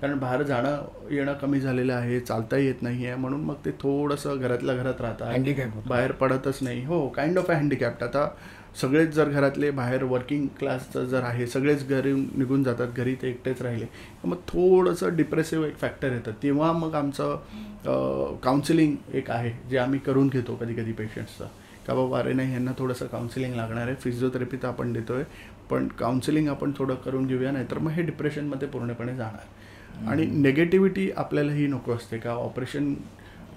कारण बाहेर जाणं येणं कमी झालेलं आहे, चालता येत नाही आहे, म्हणून मग ते थोडंसं घरातल्या घरात राहतात, हँडिकॅप बाहेर पडतच नाही. हो, काइंड ऑफ अ हँडिकॅप्ट. आता सगळेच जर घरातले बाहेर वर्किंग क्लासचं जर आहे, सगळेच घरी निघून जातात, घरी ते एकटेच राहिले, मग थोडंसं डिप्रेसिव्ह एक फॅक्टर येतं. तेव्हा मग आमचं काउन्सिलिंग एक आहे जे आम्ही करून घेतो कधी कधी पेशंट्सचं, का बाबा अरे नाही यांना थोडंसं काउन्सिलिंग लागणार आहे, फिजिओथेरपी तर आपण देतो आहे पण काउन्सिलिंग आपण थोडं करून घेऊया, नाहीतर मग हे डिप्रेशनमध्ये पूर्णपणे जाणार. आणि नेगेटिव्हिटी आपल्याला ही नको असते का ऑपरेशन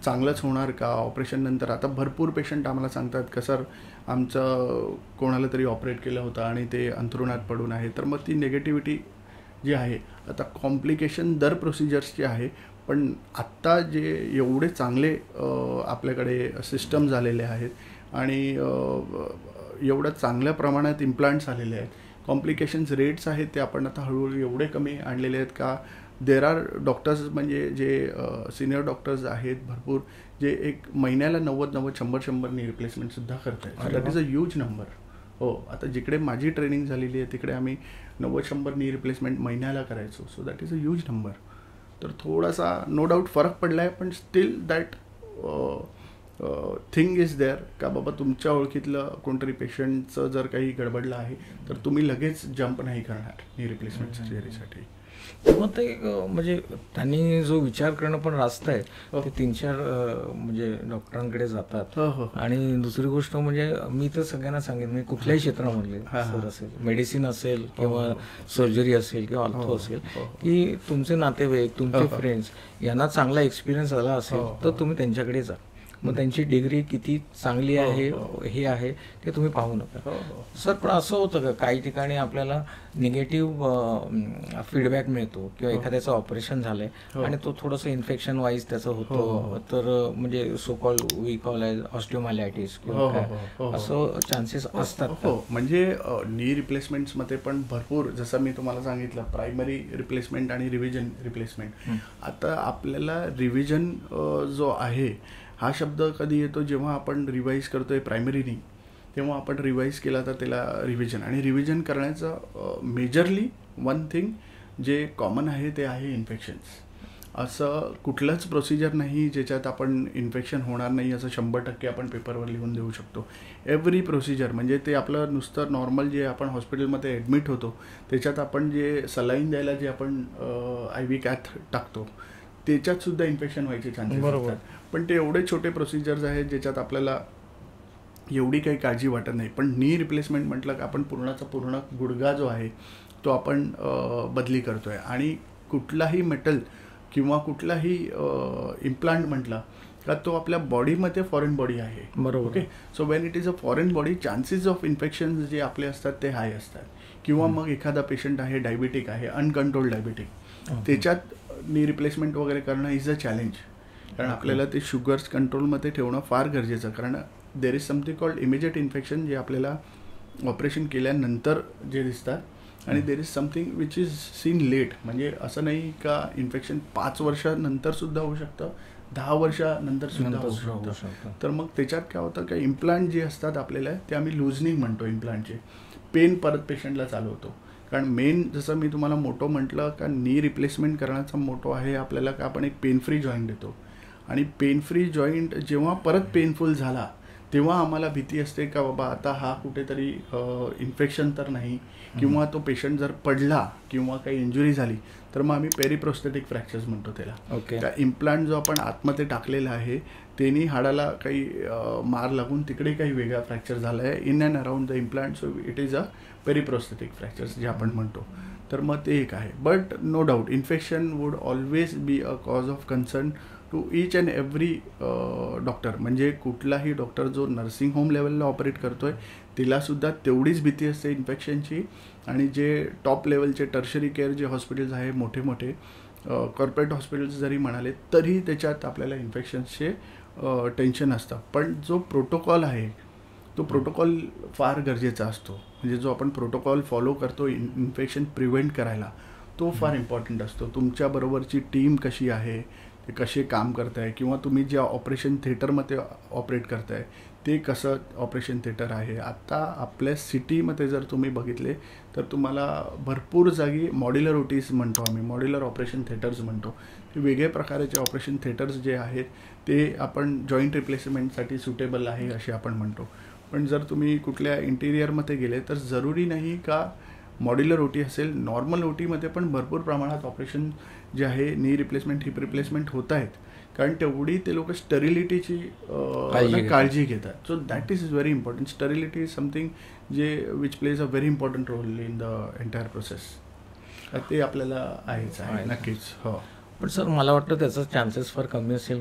चांगलंच होणार का, ऑपरेशन नंतर. आता भरपूर पेशंट आम्हाला सांगतात का सर आमचं कोणाला तरी ऑपरेट केलं होतं आणि ते अंथरुणात पडून आहे, तर मग ती नेगेटिव्हिटी जी आहे. आता कॉम्प्लिकेशन दर प्रोसिजर्सची आहे, पण आत्ता जे एवढे चांगले आपल्याकडे सिस्टम झालेले आहेत आणि एवढ्या चांगल्या प्रमाणात इम्प्लांट्स आलेले आहेत, कॉम्प्लिकेशन्स रेट्स आहेत ते आपण आता हळूहळू एवढे कमी आणलेले आहेत का देर आर डॉक्टर्स, म्हणजे जे सिनियर डॉक्टर्स आहेत भरपूर, जे एक महिन्याला 90-100 नी रिप्लेसमेंटसुद्धा करत आहेत. That is a huge number. हो, आता जिकडे माझी ट्रेनिंग झालेली आहे तिकडे आम्ही 90-100 नी रिप्लेसमेंट महिन्याला करायचो. So that is a huge number. तर थोडासा नो डाऊट फरक पडला आहे, पण still that thing is there का बाबा तुमच्या ओळखीतलं कोणतरी पेशंटचं जर काही गडबडलं आहे तर तुम्ही लगेच जंप नाही करणार नी रिप्लेसमेंट सर्जरीसाठी. मग ते म्हणजे त्यांनी जो विचार करणं पण रास्त आहे, ते 3-4 म्हणजे डॉक्टरांकडे जातात. आणि दुसरी गोष्ट म्हणजे मी तर सगळ्यांना सांगेन, मी कुठल्याही क्षेत्रामधले सर असेल, मेडिसिन असेल किंवा सर्जरी असेल किंवा ऑर्थो असेल, की तुमचे नातेवाईक तुमचे फ्रेंड्स यांना चांगला एक्सपिरियन्स आला असेल तर तुम्ही त्यांच्याकडे जा. मग त्यांची डिग्री किती चांगली आहे हे आहे ते तुम्ही पाहू नका. सर पण असं होतं का काही ठिकाणी आपल्याला निगेटिव्ह फीडबॅक मिळतो किंवा एखाद्याचं ऑपरेशन झालंय आणि तो थोडंसं इन्फेक्शन वाईज त्याचं होतं, तर म्हणजे so call we call as osteomyelitis किंवा असं चान्सेस असतात? हो, म्हणजे नी रिप्लेसमेंट्समध्ये पण भरपूर, जसं मी तुम्हाला सांगितलं प्रायमरी रिप्लेसमेंट आणि रिव्हिजन रिप्लेसमेंट. आता आपल्याला रिव्हिजन जो आहे हा शब्द कधी येतो जेव्हा आपण रिवाईज करतोय प्रायमरीनी, तेव्हा आपण रिवाईज केला तर त्याला रिव्हिजन. आणि रिव्हिजन करण्याचं मेजरली वन थिंग जे कॉमन आहे ते आहे इन्फेक्शन्स. असं कुठलंच प्रोसिजर नाही ज्याच्यात आपण इन्फेक्शन होणार नाही असं 100% आपण पेपरवर लिहून देऊ शकतो. एव्हरी प्रोसिजर, म्हणजे ते आपलं नुसतं नॉर्मल जे आपण हॉस्पिटलमध्ये ॲडमिट होतो त्याच्यात आपण जे सलाईन द्यायला जे आपण IV कॅथ टाकतो त्याच्यात सुद्धा इन्फेक्शन व्हायचे चान्सेस असतात. पण ते एवढे छोटे प्रोसिजर्स आहेत ज्याच्यात आपल्याला एवढी काही काळजी वाटत नाही. पण नी रिप्लेसमेंट म्हटलं का आपण पूर्णचा पूर्ण गुडघा जो आहे तो आपण बदली करतो आहे. आणि कुठलाही मेटल किंवा कुठलाही इम्प्लांट म्हटलं का तो आपल्या बॉडीमध्ये फॉरेन बॉडी आहे. बरोबर. Okay, so when it is a foreign body chances of infection जे आपले असतात ते हाय असतात. किंवा मग एखादा पेशंट आहे डायबिटिक आहे, अनकंट्रोल्ड डायबिटिक, त्याच्यात नी रिप्लेसमेंट वगैरे करणं इज अ चॅलेंज. कारण आपल्याला ते शुगर्स कंट्रोलमध्ये ठेवणं फार गरजेचं, कारण there is something called immediate infection जे आपल्याला ऑपरेशन केल्यानंतर जे दिसतात, आणि there is something which is seen late. म्हणजे असं नाही का इन्फेक्शन 5 वर्षानंतर सुद्धा होऊ शकतं, 10 वर्षानंतर सुद्धा होऊ शकतं. तर मग त्याच्यात काय होतं का इम्प्लांट जे असतात आपल्याला ते आम्ही लुझनिंग म्हणतो इम्प्लांटचे, पेन परत पेशंटला चालू होतो. कारण मेन जसं मी तुम्हाला मोटो म्हटलं का नी रिप्लेसमेंट करण्याचा मोटो आहे आपल्याला का आपण एक पेन फ्री जॉईंट देतो. आणि पेन फ्री जॉईंट जेव्हा परत पेनफुल झाला तेव्हा आम्हाला भीती असते का बाबा आता हा कुठेतरी इन्फेक्शन तर नाही, किंवा तो पेशंट जर पडला किंवा काही इंजुरी झाली तर मग आम्ही पेरिप्रोस्थेटिक फ्रॅक्चर्स म्हणतो त्याला. त्या इम्प्लांट जो आपण आतमध्ये टाकलेला आहे त्यांनी हाडाला काही मार लागून तिकडे काही वेगळा फ्रॅक्चर झाला आहे in and around the implant. So it is a periprosthetic fractures जे आपण म्हणतो. तर मग ते एक आहे. But no doubt infection would always be a cause of concern to each and every doctor. म्हणजे कुठलाही डॉक्टर जो नर्सिंग होम लेवलला ऑपरेट करतो आहे तिलासुद्धा तेवढीच भीती असते इन्फेक्शनची. आणि जे टॉप लेवलचे टर्शरी केअर जे हॉस्पिटल्स आहे मोठे मोठे कॉर्पोरेट हॉस्पिटल्स जरी म्हणाले तरी त्याच्यात आपल्याला इन्फेक्शन्सचे टेन्शन असतं. पण जो प्रोटोकॉल आहे तो प्रोटोकॉल फार गरजेचा असतो. म्हणजे जो आपण प्रोटोकॉल फॉलो करतो इन्फेक्शन प्रिव्हेंट करायला तो फार इम्पॉर्टंट असतो. तुमच्याबरोबरची टीम कशी आहे, ते कसे काम करत आहे, किंवा तुम्ही ज्या ऑपरेशन थिएटरमध्ये ऑपरेट करताय ते कसं ऑपरेशन थिएटर आहे. आत्ता आपल्या सिटीमध्ये जर तुम्ही बघितले तर तुम्हाला भरपूर जागी मॉड्युलर ओटीज म्हणतो आम्ही, मॉड्युलर ऑपरेशन थिएटर्स म्हणतो. हे वेगळ्या प्रकारचे ऑपरेशन थिएटर्स जे आहेत ते आपण जॉईंट रिप्लेसमेंटसाठी सुटेबल आहे असे आपण म्हणतो. पण जर तुम्ही कुठल्या इंटिरियरमध्ये गेले तर जरुरी नाही का मॉड्युलर ओटी असेल. नॉर्मल ओटीमध्ये पण भरपूर प्रमाणात ऑपरेशन जे आहे नी रिप्लेसमेंट हिप रिप्लेसमेंट होत आहेत, कारण तेवढी ते लोक स्टरिलिटीची काळजी घेतात. So that is very important. Sterility is something जे which plays a very important role in the entire process. ते आपल्याला आहेच आहे नक्कीच. हो पण सर मला वाटतं त्याचा चान्सेस फार कमी असेल.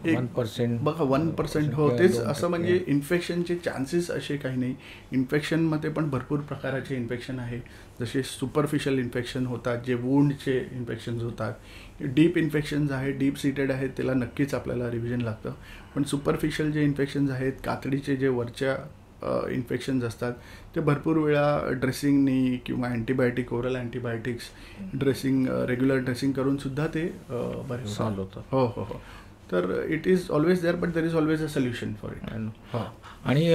1% बघा 1% हो तेच असं. म्हणजे इन्फेक्शनचे चान्सेस असे काही नाही. इन्फेक्शनमध्ये पण भरपूर प्रकाराचे इन्फेक्शन आहे. जसे सुपरफिशियल इन्फेक्शन होतात, जे वुंडचे इन्फेक्शन्स होतात. डीप इन्फेक्शन्स आहे, डीप सीटेड आहेत, त्याला नक्कीच आपल्याला रिव्हिजन लागतं. पण सुपरफिशियल जे इन्फेक्शन्स आहेत, कातडीचे जे वरच्या इन्फेक्शन्स असतात ते भरपूर वेळा ड्रेसिंगनी किंवा antibiotic oral antibiotics dressing regular dressing करूनसुद्धा ते बरे सॉल्व्ह होतं. हो हो हो. तर it is always there but there is always a solution for it. हो. आणि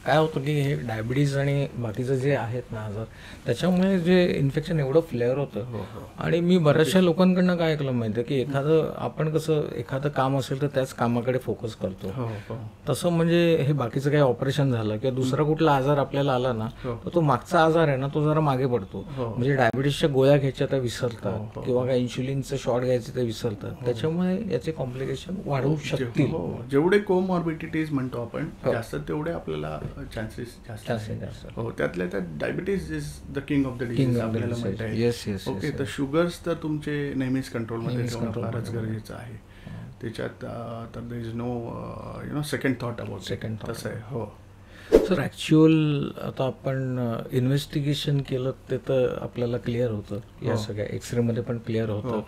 काय होतं की हे डायबिटीज आणि बाकीचं जे आहेत ना आजार त्याच्यामुळे जे इन्फेक्शन एवढं फ्लेअर होतं. आणि मी बऱ्याचशा लोकांकडनं काय ऐकलं माहिती आहे की आपण कसं एखादं काम असेल तर त्याच कामाकडे फोकस करतो. तसं म्हणजे हे बाकीचं काही ऑपरेशन झालं किंवा दुसरा कुठला आजार आपल्याला आला ना तर तो मागचा आजार आहे ना तो जरा मागे पडतो. म्हणजे डायबिटीसच्या गोळ्या घ्यायच्या त्या विसरतात किंवा काय इन्शुलिनचं शॉट घ्यायचे ते विसरतात. त्याच्यामुळे याचे कॉम्प्लिकेशन वाढू शकतील. जेवढे कोमॉर्बिडिटीज म्हणतो आपण जास्त तेवढे आपल्याला चान्सेस जास्त. हो त्यातल्या त्यात diabetes is the king of the disease आपल्याला म्हणता येईल. ओके तर शुगर्स तर तुमचे नेहमीच कंट्रोलमध्ये ठेवणं फारच गरजेचं आहे. त्याच्यात तर there is no second thought about तसं आहे. हो सर ॲक्च्युअल आता आपण इन्व्हेस्टिगेशन केलं ते तर आपल्याला क्लिअर होतं. या सगळ्या एक्सरेमध्ये पण क्लिअर होतं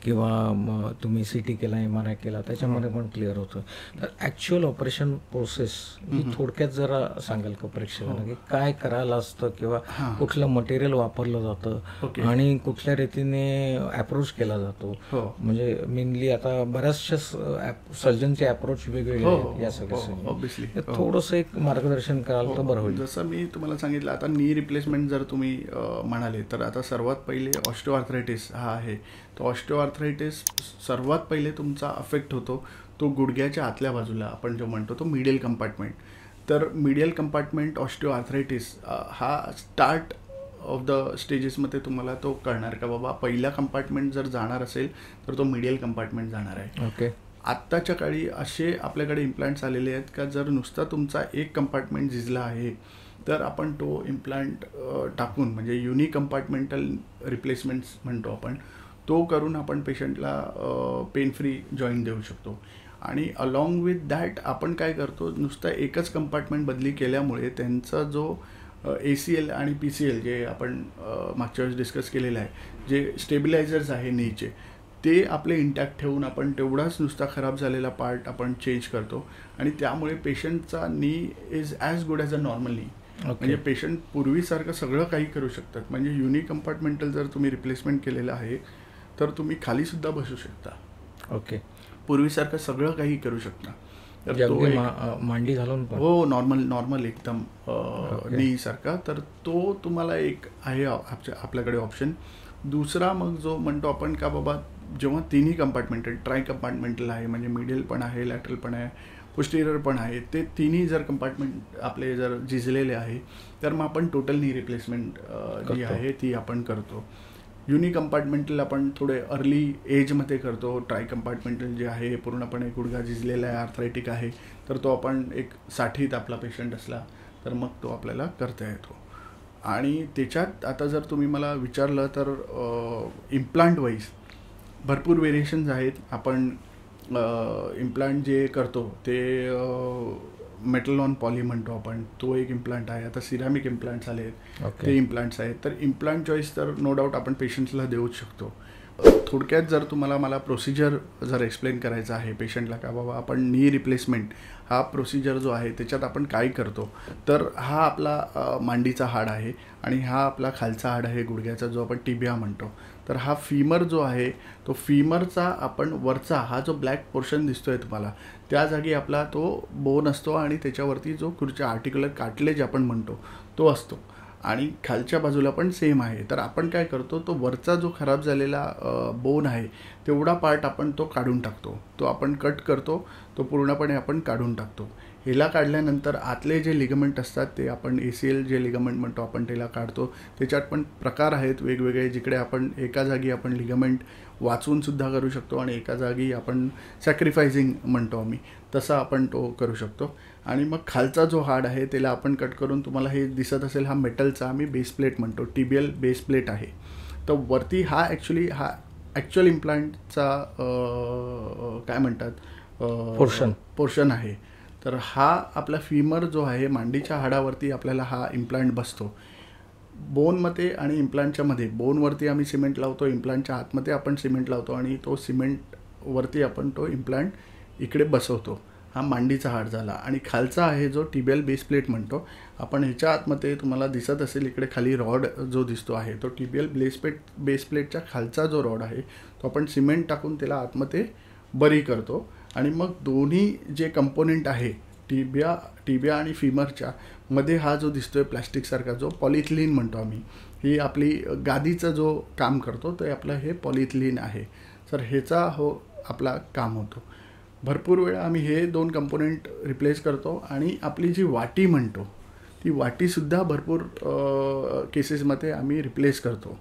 किंवा तुम्ही CT केला MRI केला त्याच्यामध्ये पण क्लिअर होतं. तर ॲक्च्युअल ऑपरेशन प्रोसेस ही थोडक्यात जरा सांगाल का प्रेक्षकांना की काय करायला असतं किंवा कुठलं मटेरियल वापरलं जातं आणि कुठल्या रीतीने अप्रोच केला जातो. म्हणजे मेनली आता बऱ्याचशा सर्जनचे अप्रोच वेगवेगळे आहेत या सगळ्या. थोडंसं एक मार्गदर्शन कराल तर बरं होईल. जसं मी तुम्हाला सांगितलं आता नी रिप्लेसमेंट जर तुम्ही म्हणाले तर आता सर्वात पहिले ऑस्टिओआर्थरायटिस हा आहे. तो ऑस्टिओआर्थरायटिस सर्वात पहिले तुमचा अफेक्ट होतो तो गुडघ्याच्या आतल्या बाजूला आपण जो म्हणतो तो मिडियल कंपार्टमेंट. तर मिडियल कंपार्टमेंट ऑस्टिओआर्थरायटिस हा स्टार्ट ऑफ द स्टेजेसमध्ये तुम्हाला तो कळणार का बाबा पहिला कंपार्टमेंट जर जाणार असेल तर तो मिडियल कंपार्टमेंट जाणार आहे. ओके. आत्ताच्या काळी असे आपल्याकडे इम्प्लांट्स आलेले आहेत का जर नुसता तुमचा एक कंपार्टमेंट झिजला आहे तर आपण तो इम्प्लांट टाकून म्हणजे युनि कंपार्टमेंटल रिप्लेसमेंट्स म्हणतो आपण तो करून आपण पेशंटला पेन फ्री जॉईंट देऊ शकतो. आणि अलॉंग विथ दॅट आपण काय करतो नुसतं एकच कंपार्टमेंट बदली केल्यामुळे त्यांचा जो ACL आणि PCL जे आपण मागच्या वेळेस डिस्कस केलेलं आहे जे स्टेबिलायझर्स आहे नीचे ते आपले इंटॅक्ट ठेवून आपण तेवढाच नुसता खराब झालेला पार्ट आपण चेंज करतो आणि त्यामुळे पेशंटचा नी is as good as a normal नी. म्हणजे पेशंट पूर्वीसारखं सगळं काही करू शकतात. म्हणजे युनि कंपार्टमेंटल जर तुम्ही रिप्लेसमेंट केलेलं आहे तर तुम्ही खालीसुद्धा बसू शकता. ओके. पूर्वीसारखं सगळं काही करू शकता. मांडी घालून हो नॉर्मल एकदम नी सारखा. तर तो तुम्हाला एक आहे आपल्याकडे ऑप्शन. दुसरा मग जो म्हणतो आपण का बाबा जेव्हा तिन्ही कंपार्टमेंटल ट्राय कंपार्टमेंटल आहे म्हणजे मिडल पण आहे लॅटरल पण आहे पोस्टेरियर पण आहे ते तिन्ही जर कंपार्टमेंट आपले जर झिजलेले आहे तर मग आपण टोटल नी रिप्लेसमेंट जी आहे ती आपण करतो. युनि कंपार्टमेंटल आपण थोडे अर्ली एजमध्ये करतो. ट्राय कंपार्टमेंटल जे आहे पूर्णपणे गुडघा झिजलेला आहे आर्थरायटिक आहे तर तो आपण एक 60त आपला पेशंट असला तर मग तो आपल्याला करता येतो. आणि त्याच्यात आता जर तुम्ही मला विचारलं तर इम्प्लांट वाईज भरपूर व्हेरिएशन्स आहेत. आपण इम्प्लांट जे करतो ते मेटल ऑन पॉली म्हणतो आपण, तो एक इम्प्लांट आहे. आता सिरामिक इम्प्लांट्स आले आहेत, ते इम्प्लांट्स आहेत. तर इम्प्लांट चॉईस तर नो डाऊट आपण पेशंट्सला देऊच शकतो. थोडक्यात जर तुम्हाला मला प्रोसिजर जर एक्सप्लेन करायचं आहे पेशंटला, का बाबा आपण नी रिप्लेसमेंट हा प्रोसिजर जो आहे त्याच्यात आपण काय करतो, तर हा आपला मांडीचा हाड आहे आणि हा आपला खालचा हाड आहे गुडघ्याचा, जो आपण टिबिया म्हणतो. तर हा फीमर जो आहे तो फीमरचा आपण वरचा हा जो ब्लॅक पोर्शन दिसतोय तुम्हाला, त्या जागी आपला तो बोन असतो आणि त्याच्यावरती जो खुर्च्या आर्टिक्युलर कार्टिलेज आपण म्हणतो तो असतो आणि खालच्या बाजूला पण सेम आहे. तर आपण काय करतो, तो वरचा जो खराब झालेला बोन आहे तेवढा पार्ट आपण तो काढून टाकतो, तो आपण कट करतो, तो पूर्णपणे आपण काढून टाकतो. ह्याला काढल्यानंतर आतले जे लिगामेंट असतात ते आपण ACL जे लिगामेंट म्हणतो आपण त्याला काढतो. त्याच्यात पण प्रकार आहेत वेगवेगळे, जिकडे आपण एका जागी आपण लिगामेंट वाचूनसुद्धा करू शकतो आणि एका जागी आपण सॅक्रिफायझिंग म्हणतो आम्ही, तसा आपण तो करू शकतो. आणि मग खालचा जो हाड आहे त्याला आपण कट करून, तुम्हाला हे दिसत असेल हा मेटलचा आम्ही बेस प्लेट म्हणतो, टिबियल बेस प्लेट आहे. तर वरती हा ॲक्च्युअल इम्प्लांटचा काय म्हणतात पोर्शन आहे. तर हा आपला फीमर जो आहे मांडीच्या हाडावरती आपल्याला हा इम्प्लांट बसतो. बोनमध्ये आणि इम्प्लांटच्या मध्ये, बोनवरती आम्ही सिमेंट लावतो, इम्प्लांटच्या आतमध्ये आपण सिमेंट लावतो आणि तो सिमेंटवरती आपण तो इम्प्लांट इकडे बसवतो. हा मांडीचा हाड झाला. आणि खालचा आहे जो टिबियल बेस प्लेट म्हणतो आपण, ह्याच्या आतमध्ये तुम्हाला दिसत असेल इकडे खाली रॉड जो दिसतो आहे, तो टिबियल बेस प्लेटच्या खालचा जो रॉड आहे तो आपण सिमेंट टाकून त्याला आतमध्ये बरी करतो. आणि मग दोन्ही जे कंपोनेंट आहे टिबिया आणि फीमरच्या मध्ये हा जो दिसतोय प्लॅस्टिकसारखा, जो पॉलिथिलीन म्हणतो आम्ही, ही आपली गादीचं जो काम करतो ते आपलं हे पॉलिथिलीन आहे. तर ह्याचा आपला काम होतो. भरपूर वेळा आम्ही हे 2 कंपोनेंट रिप्लेस करतो. आणि आपली जी वाटी म्हणतो ती वाटीसुद्धा भरपूर केसेसमध्ये आम्ही रिप्लेस करतो.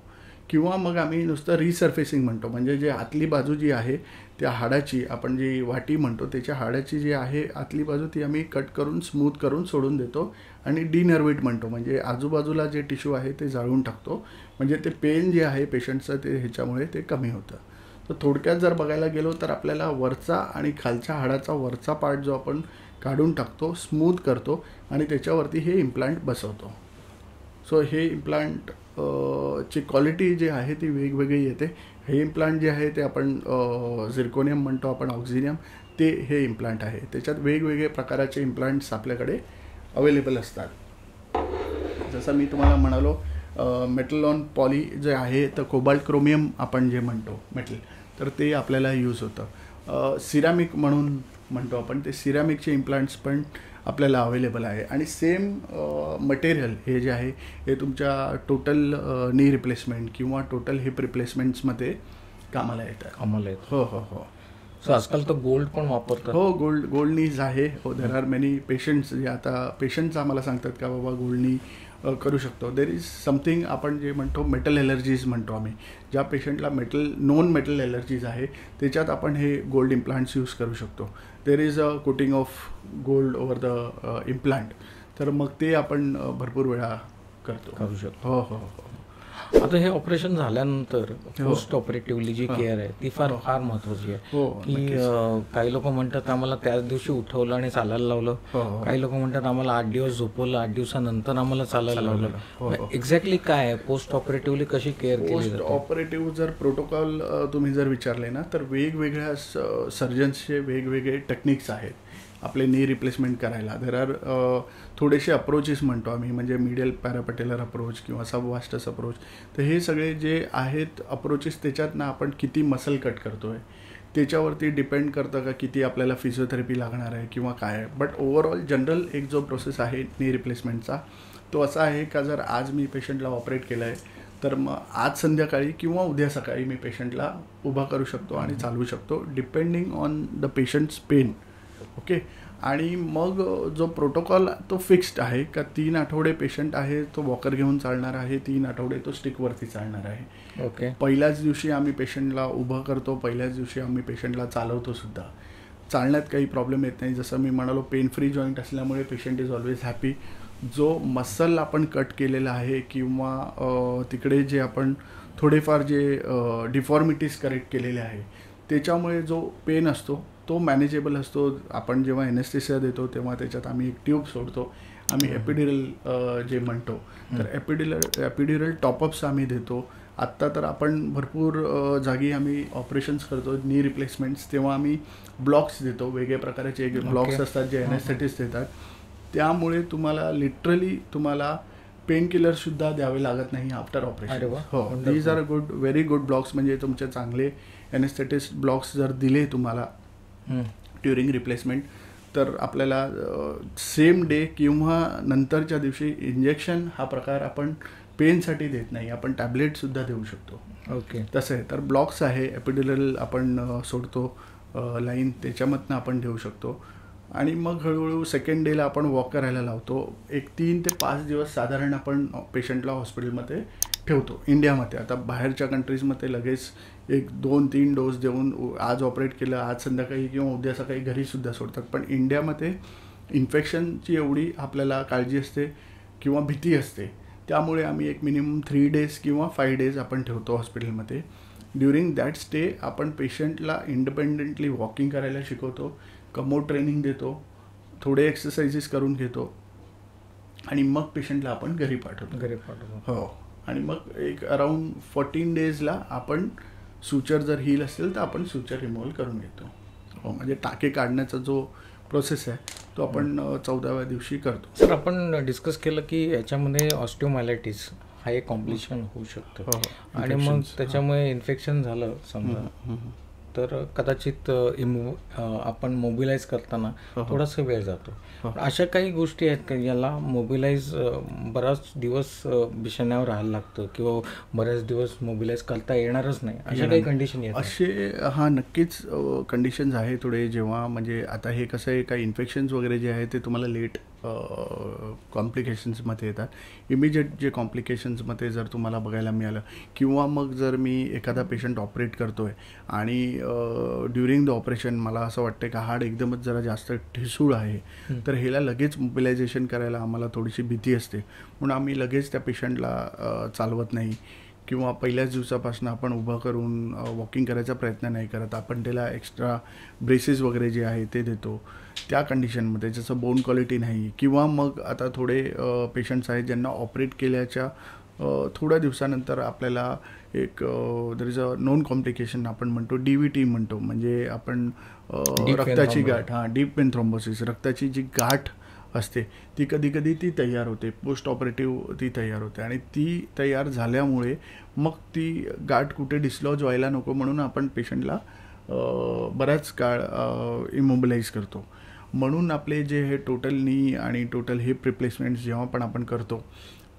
किंवा मग आम्ही नुसतं रिसर्फेसिंग म्हणतो, म्हणजे जे आतली बाजू जी आहे त्या हाडाची, आपण जी वाटी म्हणतो त्याच्या हाडाची जी आहे आतली बाजू, ती आम्ही कट करून स्मूथ करून सोडून देतो. आणि डिनर्वेट म्हणतो, म्हणजे आजूबाजूला जे टिश्यू आहे ते जाळून टाकतो, म्हणजे ते पेन जे आहे पेशंटचं ते ह्याच्यामुळे ते कमी होतं. तर थोडक्यात जर बघायला गेलो तर आपल्याला वरचा आणि खालच्या हाडाचा वरचा पार्ट जो आपण काढून टाकतो, स्मूथ करतो आणि त्याच्यावरती हे इम्प्लांट बसवतो. सो हे इम्प्लांट ची क्वालिटी जी आहे ती वेगवेगळी येते. हे इम्प्लांट जे आहे ते आपण झिर्कोनियम म्हणतो आपण, ऑक्झिनियम, ते हे इम्प्लांट आहे. त्याच्यात वेगवेगळे प्रकाराचे इम्प्लांट्स आपल्याकडे अवेलेबल असतात. जसं मी तुम्हाला म्हणालो, मेटल ऑन पॉली जे आहे तर कोबाल्ट क्रोमियम आपण जे म्हणतो मेटल, तर ते आपल्याला यूज होतं. सिरामिक म्हणून म्हणतो आपण, ते सिरामिकचे इम्प्लांट्स पण आपल्याला अवेलेबल आहे. आणि सेम मटेरियल हे जे आहे हे तुमच्या टोटल नी रिप्लेसमेंट किंवा टोटल हिप रिप्लेसमेंट्समध्ये कामाला येतं. हो. सो आजकाल तर गोल्ड पण वापरतात. हो, गोल्ड नीज आहे. हो, देर आर मेनी पेशंट्स जे आता पेशंट्स आम्हाला सांगतात का बाबा गोल्ड नी करू शकतो. देर इज समथिंग आपण जे म्हणतो मेटल एलर्जीज म्हणतो आम्ही, ज्या पेशंटला नॉन मेटल एलर्जीज आहे त्याच्यात आपण हे गोल्ड इम्प्लांट्स यूज करू शकतो. There is a coating of gold over the implant. तर मग ते आपण भरपूर वेळा करू शकतो. हो. आता हे ऑपरेशन झाल्यानंतर पोस्ट ऑपरेटिव्हली जी केअर आहे ती फार महत्वाची आहे. की काही लोक म्हणतात आम्हाला त्याच दिवशी उठवलं आणि चालायला लावलं, काही लोक म्हणतात आम्हाला 8 दिवस झोपवलं, 8 दिवसानंतर आम्हाला चालायला लावलं. एक्झॅक्टली काय आहे, पोस्ट ऑपरेटिव्हली कशी केअर केली जाते? पोस्ट ऑपरेटिव्ह जर प्रोटोकॉल तुम्ही जर विचारले ना, तर वेगवेगळ्या सर्जन्सचे वेगवेगळे टेक्निक्स आहेत आपले नी रिप्लेसमेंट करायला. देर आर थोडेसे अप्रोचेस म्हणतो आम्ही, म्हणजे मिडियल पॅरापटेलर अप्रोच किंवा सबवास्टस अप्रोच. तर हे सगळे जे आहेत अप्रोचेस, त्याच्यात ना आपण किती मसल कट करतो आहे त्याच्यावरती डिपेंड करतं का किती आपल्याला फिजिओथेरपी लागणार आहे किंवा काय आहे. बट ओव्हरऑल जनरल एक जो प्रोसेस आहे नी रिप्लेसमेंटचा तो असा आहे का, जर आज मी पेशंटला ऑपरेट केलं आहे तर मग आज संध्याकाळी किंवा उद्या सकाळी मी पेशंटला उभा करू शकतो आणि चालवू शकतो, depending on the patient's pain. Okay. आणि मग जो प्रोटोकॉल तो फिक्स्ड आहे का 3 आठवडे पेशंट आहे तो वॉकर घेऊन चालणार आहे, 3 आठवडे तो स्टिकवरती चालणार आहे. ओके. पहिल्याच दिवशी आम्ही पेशंटला उभं करतो, पहिल्याच दिवशी आम्ही पेशंटला चालवतो सुद्धा. चालण्यात काही प्रॉब्लेम येत नाही. जसं मी म्हणालो, पेन फ्री जॉईंट असल्यामुळे पेशंट इज ऑलवेज हॅपी. जो मसल आपण कट केलेला आहे किंवा तिकडे जे आपण थोडेफार जे डिफॉर्मिटीज करेक्ट केलेले आहे त्याच्यामुळे जो पेन असतो तो मॅनेजेबल असतो. आपण जेव्हा एनेस्थेसिया देतो तेव्हा त्याच्यात आम्ही एक ट्यूब सोडतो, आम्ही एपिड्युरल जे म्हणतो, तर एपिड्युरल टॉपअप्स आम्ही देतो. आत्ता तर आपण भरपूर जागी आम्ही ऑपरेशन्स करतो, नी रिप्लेसमेंट्स, तेव्हा आम्ही ब्लॉक्स देतो. वेगळ्या प्रकारचे ब्लॉक्स असतात जे एनेस्थेटिस्ट देतात. त्यामुळे तुम्हाला लिटरली तुम्हाला पेन किलरसुद्धा द्यावे लागत नाही आफ्टर ऑपरेशन. हो, these are very good blocks. म्हणजे तुमचे चांगले एनेस्थेटिस्ट ब्लॉक्स जर दिले तुम्हाला ड्युरिंग रिप्लेसमेंट, तर आपल्याला सेम डे किंवा नंतरच्या दिवशी इंजेक्शन हा प्रकार आपण पेनसाठी देत नाही, आपण टॅबलेटसुद्धा देऊ शकतो. ओके, तसं आहे. तर ब्लॉक्स आहे, एपिड्युरल आपण सोडतो लाईन, त्याच्यामधनं आपण देऊ शकतो. आणि मग हळूहळू सेकंड डेला आपण वॉक करायला लावतो. एक 3 ते 5 दिवस साधारण आपण पेशंटला हॉस्पिटलमध्ये ठेवतो इंडियामध्ये. आता बाहेरच्या कंट्रीजमध्ये लगेच 1-2-3 डोस देऊन आज ऑपरेट केलं, आज संध्याकाळी किंवा उद्या सकाळी घरीसुद्धा सोडतात. पण इंडियामध्ये इन्फेक्शनची एवढी आपल्याला काळजी असते किंवा भीती असते, त्यामुळे आम्ही एक मिनिमम 3 डेज किंवा 5 डेज आपण ठेवतो हॉस्पिटलमध्ये. ड्युरिंग दॅट स्टे आपण पेशंटला इंडिपेंडेंटली वॉकिंग करायला शिकवतो, कमोड ट्रेनिंग देतो, थोडे एक्सरसाइजेस करून घेतो आणि मग पेशंटला आपण घरी पाठवतो. हो, आणि मग एक अराउंड 14 डेजला आपण सुचर जर हील असेल तर आपण सुचर रिमूव्हल करून घेतो. हो, म्हणजे टाके काढण्याचा जो प्रोसेस आहे तो आपण 14व्या दिवशी करतो. सर, आपण डिस्कस केलं की याच्यामध्ये ऑस्टिओमायलायटिस हा एक कॉम्प्लिकेशन होऊ शकतं, आणि मग त्याच्यामुळे इन्फेक्शन झालं समजा, तर कदाचित आपण मोबिलाइज करताना थोडासा वेळ जातो. अशा काही गोष्टी आहेत का याला मोबिलाइज बराच दिवस बिछाण्यावर राहायला लागतं किंवा बऱ्याच दिवस मोबिलाइज करता येणारच नाही, अशा काही कंडिशन येतात? असे नक्कीच कंडिशन्स आहे थोडे. जेव्हा म्हणजे आता हे कसं आहे, काही इन्फेक्शन्स वगैरे जे आहे ते तुम्हाला लेट कॉम्प्लिकेशन्समध्ये येतात. इमिजिएट जे कॉम्प्लिकेशन्समध्ये जर तुम्हाला बघायला मिळालं, किंवा मग जर मी एखादा पेशंट ऑपरेट करतो आहे आणि ड्युरिंग द ऑपरेशन मला असं वाटतं का हाड एकदमच जरा जास्त ठिसूळ आहे, तर ह्याला लगेच मोबिलायझेशन करायला आम्हाला थोडीशी भीती असते, म्हणून आम्ही लगेच त्या पेशंटला चालवत नाही किंवा पहिल्याच दिवसापासून आपण उभं करून वॉकिंग करायचा प्रयत्न नाही करत. आपण त्याला एक्स्ट्रा ब्रेसेस वगैरे जे आहे ते देतो त्या कंडिशनमध्ये, जसं बोन क्वालिटी नाही. किंवा मग आता थोडे पेशंट्स आहेत ज्यांना ऑपरेट केल्याच्या थोड्या दिवसानंतर आपल्याला एक there is a known complication आपण म्हणतो, DVT म्हणतो, म्हणजे आपण रक्ताची गाठ, डीप वेन थ्रोम्बोसिस, रक्ताची जी गाठ असते ती कधी कधी ती तयार होते, पोस्ट ऑपरेटिव्ह ती तयार होते, आणि ती तयार झाल्यामुळे मग ती गाठ कुठे डिस्लॉज व्हायला नको म्हणून आपण पेशंटला बराच काळ इमोबिलाइज करतो. म्हणून आपले जे हे टोटल नी आणि टोटल हिप रिप्लेसमेंट्स जेव्हा पण आपण करतो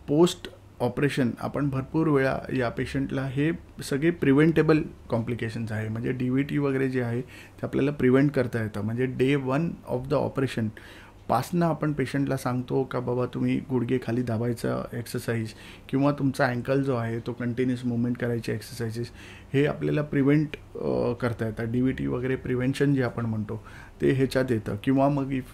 पोस्ट ऑपरेशन, आपण भरपूर वेळा या पेशंटला हे सगळे प्रिव्हेंटेबल कॉम्प्लिकेशन्स आहे. म्हणजे DVT वगैरे जे आहे ते आपल्याला प्रिव्हेंट करता येतं. म्हणजे डे 1 ऑफ द ऑपरेशन पासनं आपण पेशंटला सांगतो का बाबा तुम्ही गुडघे खाली दाबायचा एक्सरसाइज किंवा तुमचा अँकल जो आहे तो कंटिन्युअस मुवमेंट करायचे एक्सरसाइजेस हे आपल्याला प्रिव्हेंट करता येतात. DVT वगैरे प्रिव्हेंशन जे आपण म्हणतो ते ह्याच्यात येतं. किंवा मग इफ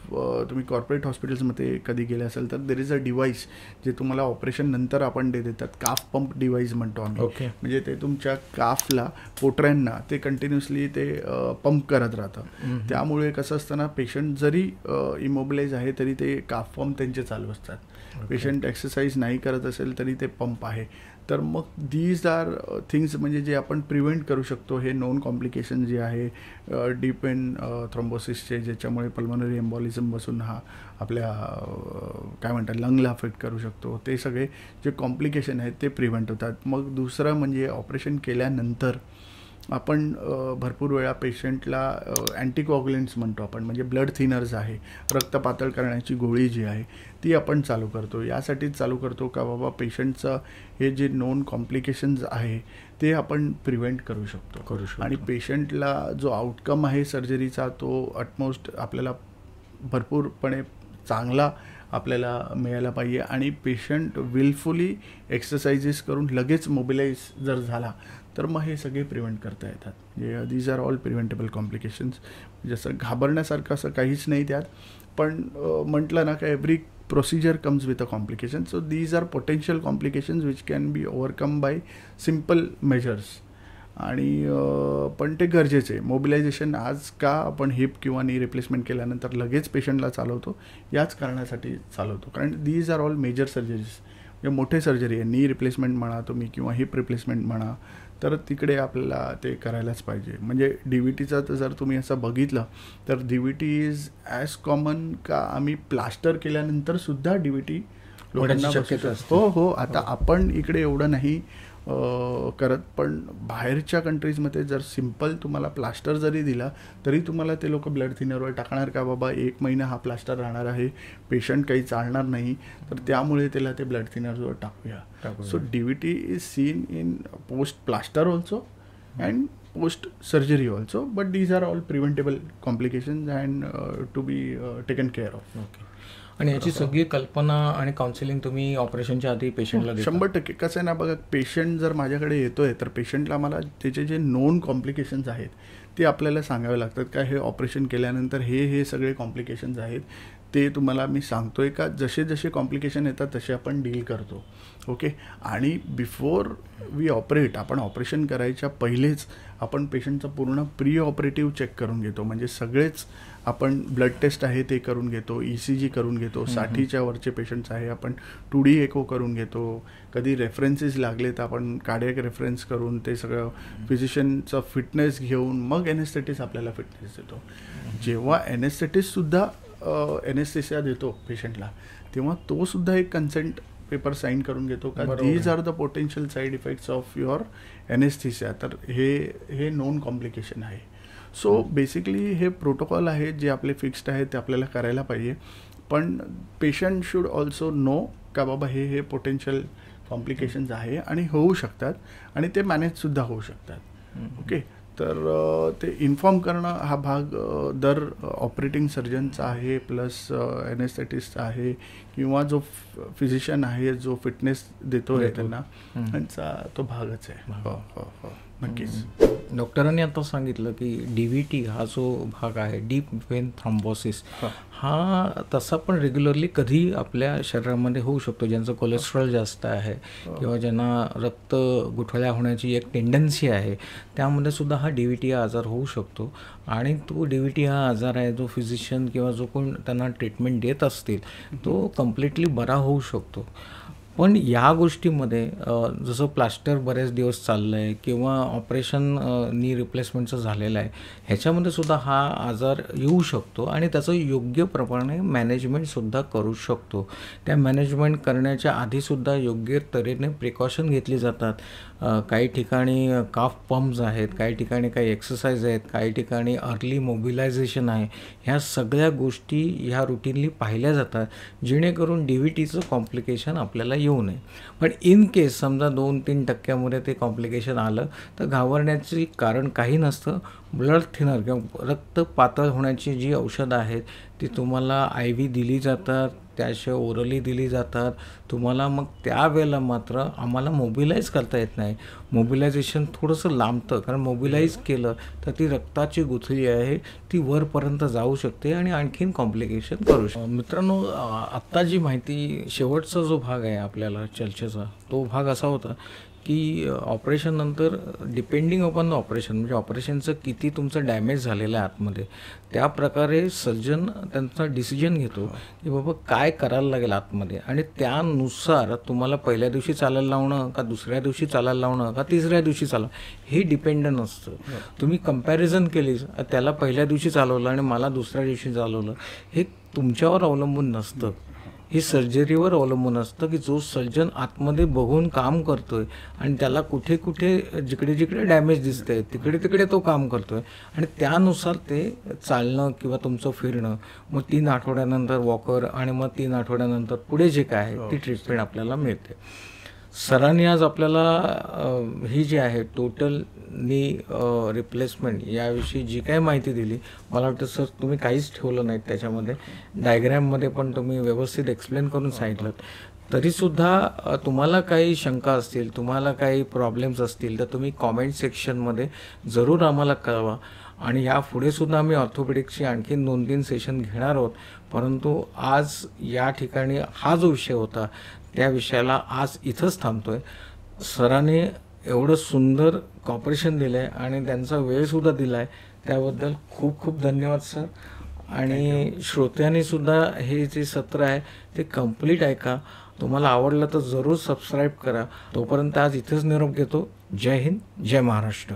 तुम्ही कॉर्पोरेट हॉस्पिटल्समध्ये कधी गेले असेल तर देर इज अ डिव्हाइस जे तुम्हाला ऑपरेशन नंतर आपण देतात, काफ पंप डिव्हाइस म्हणतो आम्ही. म्हणजे ते तुमच्या काफला, पोटऱ्यांना ते कंटिन्युअसली ते पंप करत राहतं. त्यामुळे कसं असतं ना, पेशंट जरी इमोबिलाइज आहे तरी ते काफ पंप त्यांचे चालू असतात. पेशंट एक्सरसाइज नाही करत असेल तरी ते पंप आहे. तर मग दीज आर थिंग्स म्हणजे जे आपण प्रिव्हेंट करू शकतो. हे नॉन कॉम्प्लिकेशन जे आहे डीप वेन थ्रोम्बोसिसचे, ज्याच्यामुळे पल्मोनरी एम्बॉलिझम बसून हा आपल्या काय म्हणतात लंगला अफेक्ट करू शकतो, ते सगळे जे कॉम्प्लिकेशन आहेत ते प्रिव्हेंट होतात. मग दुसरं म्हणजे ऑपरेशन केल्यानंतर आपण भरपूर वेळा पेशंटला अँटीकोअग्युलंट्स म्हणतो आपण, म्हणजे ब्लड थिनर्स आहे, रक्त पातळ करण्याची गोळी जी आहे ती आपण चालू करतो. यासाठीच चालू करतो का बाबा पेशंटचं हे जे नॉन कॉम्प्लिकेशन्स आहे ते आपण प्रिव्हेंट करू शकतो. आणि पेशंटला जो आउटकम आहे सर्जरीचा तो अटमोस्ट आपल्याला भरपूरपणे चांगला आपल्याला मिळायला पाहिजे. आणि पेशंट विलफुली एक्सरसाइजेस करून लगेच मोबिलाइज जर झाला तर मग हे सगळे प्रिव्हेंट करता येतात. म्हणजे these are all preventable complications. जसं घाबरण्यासारखं असं काहीच नाही त्यात, पण म्हटलं ना का every procedure comes with a complication. So these are potential complications which can be overcome by simple measures. आणि पण ते गरजेचं आहे. मोबिलायझेशन आज का आपण हिप किंवा नी रिप्लेसमेंट केल्यानंतर लगेच पेशंटला चालवतो, याच कारणासाठी चालवतो. कारण these are all major surgeries, जे मोठे सर्जरी आहे. नी रिप्लेसमेंट म्हणा तुम्ही किंवा हिप रिप्लेसमेंट म्हणा, तर तिकडे आपल्याला ते करायलाच पाहिजे. म्हणजे DVTचा तर जर तुम्ही असं बघितलं तर DVT इज ॲज कॉमन का आम्ही प्लास्टर केल्यानंतरसुद्धा DVT लोकांना शक्यता असते. हो. आता आपण इकडे एवढं नाही करत, पण बाहेरच्या कंट्रीजमध्ये जर सिम्पल तुम्हाला प्लास्टर जरी दिला तरी तुम्हाला ते लोक ब्लड थिनरवर टाकणार का बाबा 1 महिना हा प्लास्टर राहणार आहे, पेशंट काही चालणार नाही, तर त्यामुळे त्याला ते ब्लड थिनरवर टाकूया. So DVT is seen in post plaster also and post surgery also, but these are all preventable complications and to be taken care of. आणि याची सगळी कल्पना आणि काउन्सिलिंग तुम्ही ऑपरेशनच्या आधी पेशंटला देता? 100% कसं आहे ना बघा, पेशंट जर माझ्याकडे येतोय तर पेशंटला मला त्याचे जे नोन कॉम्प्लिकेशन्स आहेत ते आपल्याला सांगावे लागतात. का हे ऑपरेशन केल्यानंतर हे सगळे कॉम्प्लिकेशन्स आहेत ते तुम्हाला मी सांगतोय का जसे जसे कॉम्प्लिकेशन येतात तसे आपण डील करतो. ओके. आणि बिफोर वी ऑपरेट, आपण ऑपरेशन करायच्या पहिलेच आपण पेशंटचं पूर्ण प्री ऑपरेटिव्ह चेक करून घेतो. म्हणजे सगळेच आपण ब्लड टेस्ट आहे ते करून घेतो, ECG करून घेतो, 60च्या वरचे पेशंट्स आहे आपण 2D एको करून घेतो. कधी रेफरन्सेस लागले तर आपण कार्डियक रेफरन्स करून ते सगळं फिजिशियनचं फिटनेस घेऊन मग एनेस्थेटिस्ट आपल्याला फिटनेस देतो. जेव्हा एनेस्थेटिस्टसुद्धा एनेस्थेसिया देतो पेशंटला, तेव्हा तो सुद्धा एक कन्सेंट पेपर साईन करून घेतो का these are the potential side effects of your anaesthesia. तर हे नोन कॉम्प्लिकेशन आहे. सो बेसिकली हे प्रोटोकॉल आहेत जे आपले फिक्स्ड आहेत ते आपल्याला करायला पाहिजे. पण पेशंट शुड ऑल्सो नो का बाबा हे पोटेन्शियल कॉम्प्लिकेशन्स आहे आणि होऊ शकतात आणि ते मॅनेजसुद्धा होऊ शकतात. ओके. तर ते इन्फॉर्म करणं हा भाग दर ऑपरेटिंग सर्जनचा आहे, प्लस एनेस्थेटिस्टचा आहे किंवा जो फिजिशियन आहे जो फिटनेस देतो आहे त्यांना, त्यांचा तो भागच आहे. हो नक्कीच. डॉक्टरांनी आता सांगितलं की DVT हा जो भाग आहे, डीप व्हेन थ्रॉम्बोसिस, हा तसा पण रेग्युलरली कधी आपल्या शरीरामध्ये होऊ शकतो. ज्यांचं कोलेस्ट्रॉल जास्त आहे किंवा ज्यांना रक्त गुठळ्या होण्याची एक टेंडन्सी आहे, त्यामध्ये सुद्धा हा DVT हा आजार होऊ शकतो. आणि तो DVT हा आजार आहे जो फिजिशियन किंवा जो कोण त्यांना ट्रीटमेंट देत असतील तो कम्प्लिटली बरा होऊ शकतो. पण या गोष्टीमध्ये जसं प्लास्टर बरेच दिवस चाललं आहे किंवा ऑपरेशन नी रिप्लेसमेंटचं झालेलं आहे, ह्याच्यामध्ये सुद्धा हा आजार येऊ शकतो आणि त्याचं योग्य प्रमाणे मॅनेजमेंटसुद्धा करू शकतो. त्या मॅनेजमेंट करण्याच्या आधीसुद्धा योग्य तऱ्हेने प्रिकॉशन घेतली जातात. काही ठिकाणी काफ पंप्स आहेत, काही ठिकाणी काही एक्सरसाइज आहेत, काही ठिकाणी अर्ली मोबिलायझेशन आहे. ह्या सगळ्या गोष्टी ह्या रुटीनली पाहिल्या जातात जेणेकरून DVTचं कॉम्प्लिकेशन आपल्याला येऊ नये. पण इन केस समजा 2-3% ते कॉम्प्लिकेशन आलं तर घाबरण्याचे कारण काही नसतं. ब्लड थिनर किंवा रक्त पातळ होण्याची जी औषधं आहेत ती तुम्हाला IV दिली जातात, त्याशिवाय ओरली दिली जातात. तुम्हाला मग त्यावेळेला मात्र आम्हाला मोबिलाईज करता येत नाही. मोबिलायझेशन थोडंसं लांबतं, कारण मोबिलाईज केलं तर ती रक्ताची गुथळी आहे ती वरपर्यंत जाऊ शकते आणि आणखीन कॉम्प्लिकेशन करू शकते. मित्रांनो, आत्ता जी माहिती, शेवटचा जो भाग आहे आपल्याला चर्चेचा, तो भाग असा होता की ऑपरेशननंतर डिपेंडिंग अपॉन द ऑपरेशन, म्हणजे ऑपरेशनचं किती तुमचं डॅमेज झालेलं आहे आतमध्ये, त्या प्रकारे सर्जन त्यांचा डिसिजन घेतो की बाबा काय करायला लागेल आतमध्ये, आणि त्यानुसार तुम्हाला पहिल्या दिवशी चालायला लावणं का दुसऱ्या दिवशी चालायला लावणं का तिसऱ्या दिवशी हे डिपेंडंट असतं. तुम्ही कंपॅरिझन केली, त्याला पहिल्या दिवशी चालवलं आणि मला दुसऱ्या दिवशी चालवलं, हे तुमच्यावर अवलंबून नसतं. ही सर्जरीवर अवलंबून असतं की जो सर्जन आतमध्ये बघून काम करतोय आणि त्याला कुठे कुठे जिकडे जिकडे डॅमेज दिसतंय तिकडे तिकडे तो काम करतोय आणि त्यानुसार ते चालणं किंवा तुमचं फिरणं, मग 3 आठवड्यानंतर वॉकर आणि मग 3 आठवड्यानंतर पुढे जे काय आहे ती ट्रीटमेंट आपल्याला मिळते. सरांनी आज आपल्याला ही जी आहे टोटल नी रिप्लेसमेंट याविषयी जी काही माहिती दिली, मला वाटतं सर तुम्ही काहीच ठेवलं नाही त्याच्यामध्ये, डायग्रॅममध्ये पण तुम्ही व्यवस्थित एक्सप्लेन करून सांगितलं. तरीसुद्धा तुम्हाला काही शंका असतील, तुम्हाला काही प्रॉब्लेम्स असतील तर तुम्ही कॉमेंट सेक्शनमध्ये जरूर आम्हाला कळवा. आणि या पुढे सुद्धा आम्ही ऑर्थोपेडिक्सची आणखीन 2-3 सेशन घेणार आहोत, परंतु आज या ठिकाणी हा जो विषय होता त्या विषयाला आज इथंच थांबतोय. सरांनी एवढं सुंदर कॉपरेशन दिलं आहे आणि त्यांचा वेळसुद्धा दिला आहे, त्याबद्दल खूप खूप धन्यवाद सर. आणि श्रोत्यांनी सुद्धा हे जे सत्र आहे ते कंप्लीट ऐका. तुम्हाला आवडलं तर जरूर सबस्क्राईब करा. तोपर्यंत आज इथेच निरोप घेतो. जय हिंद, जय महाराष्ट्र.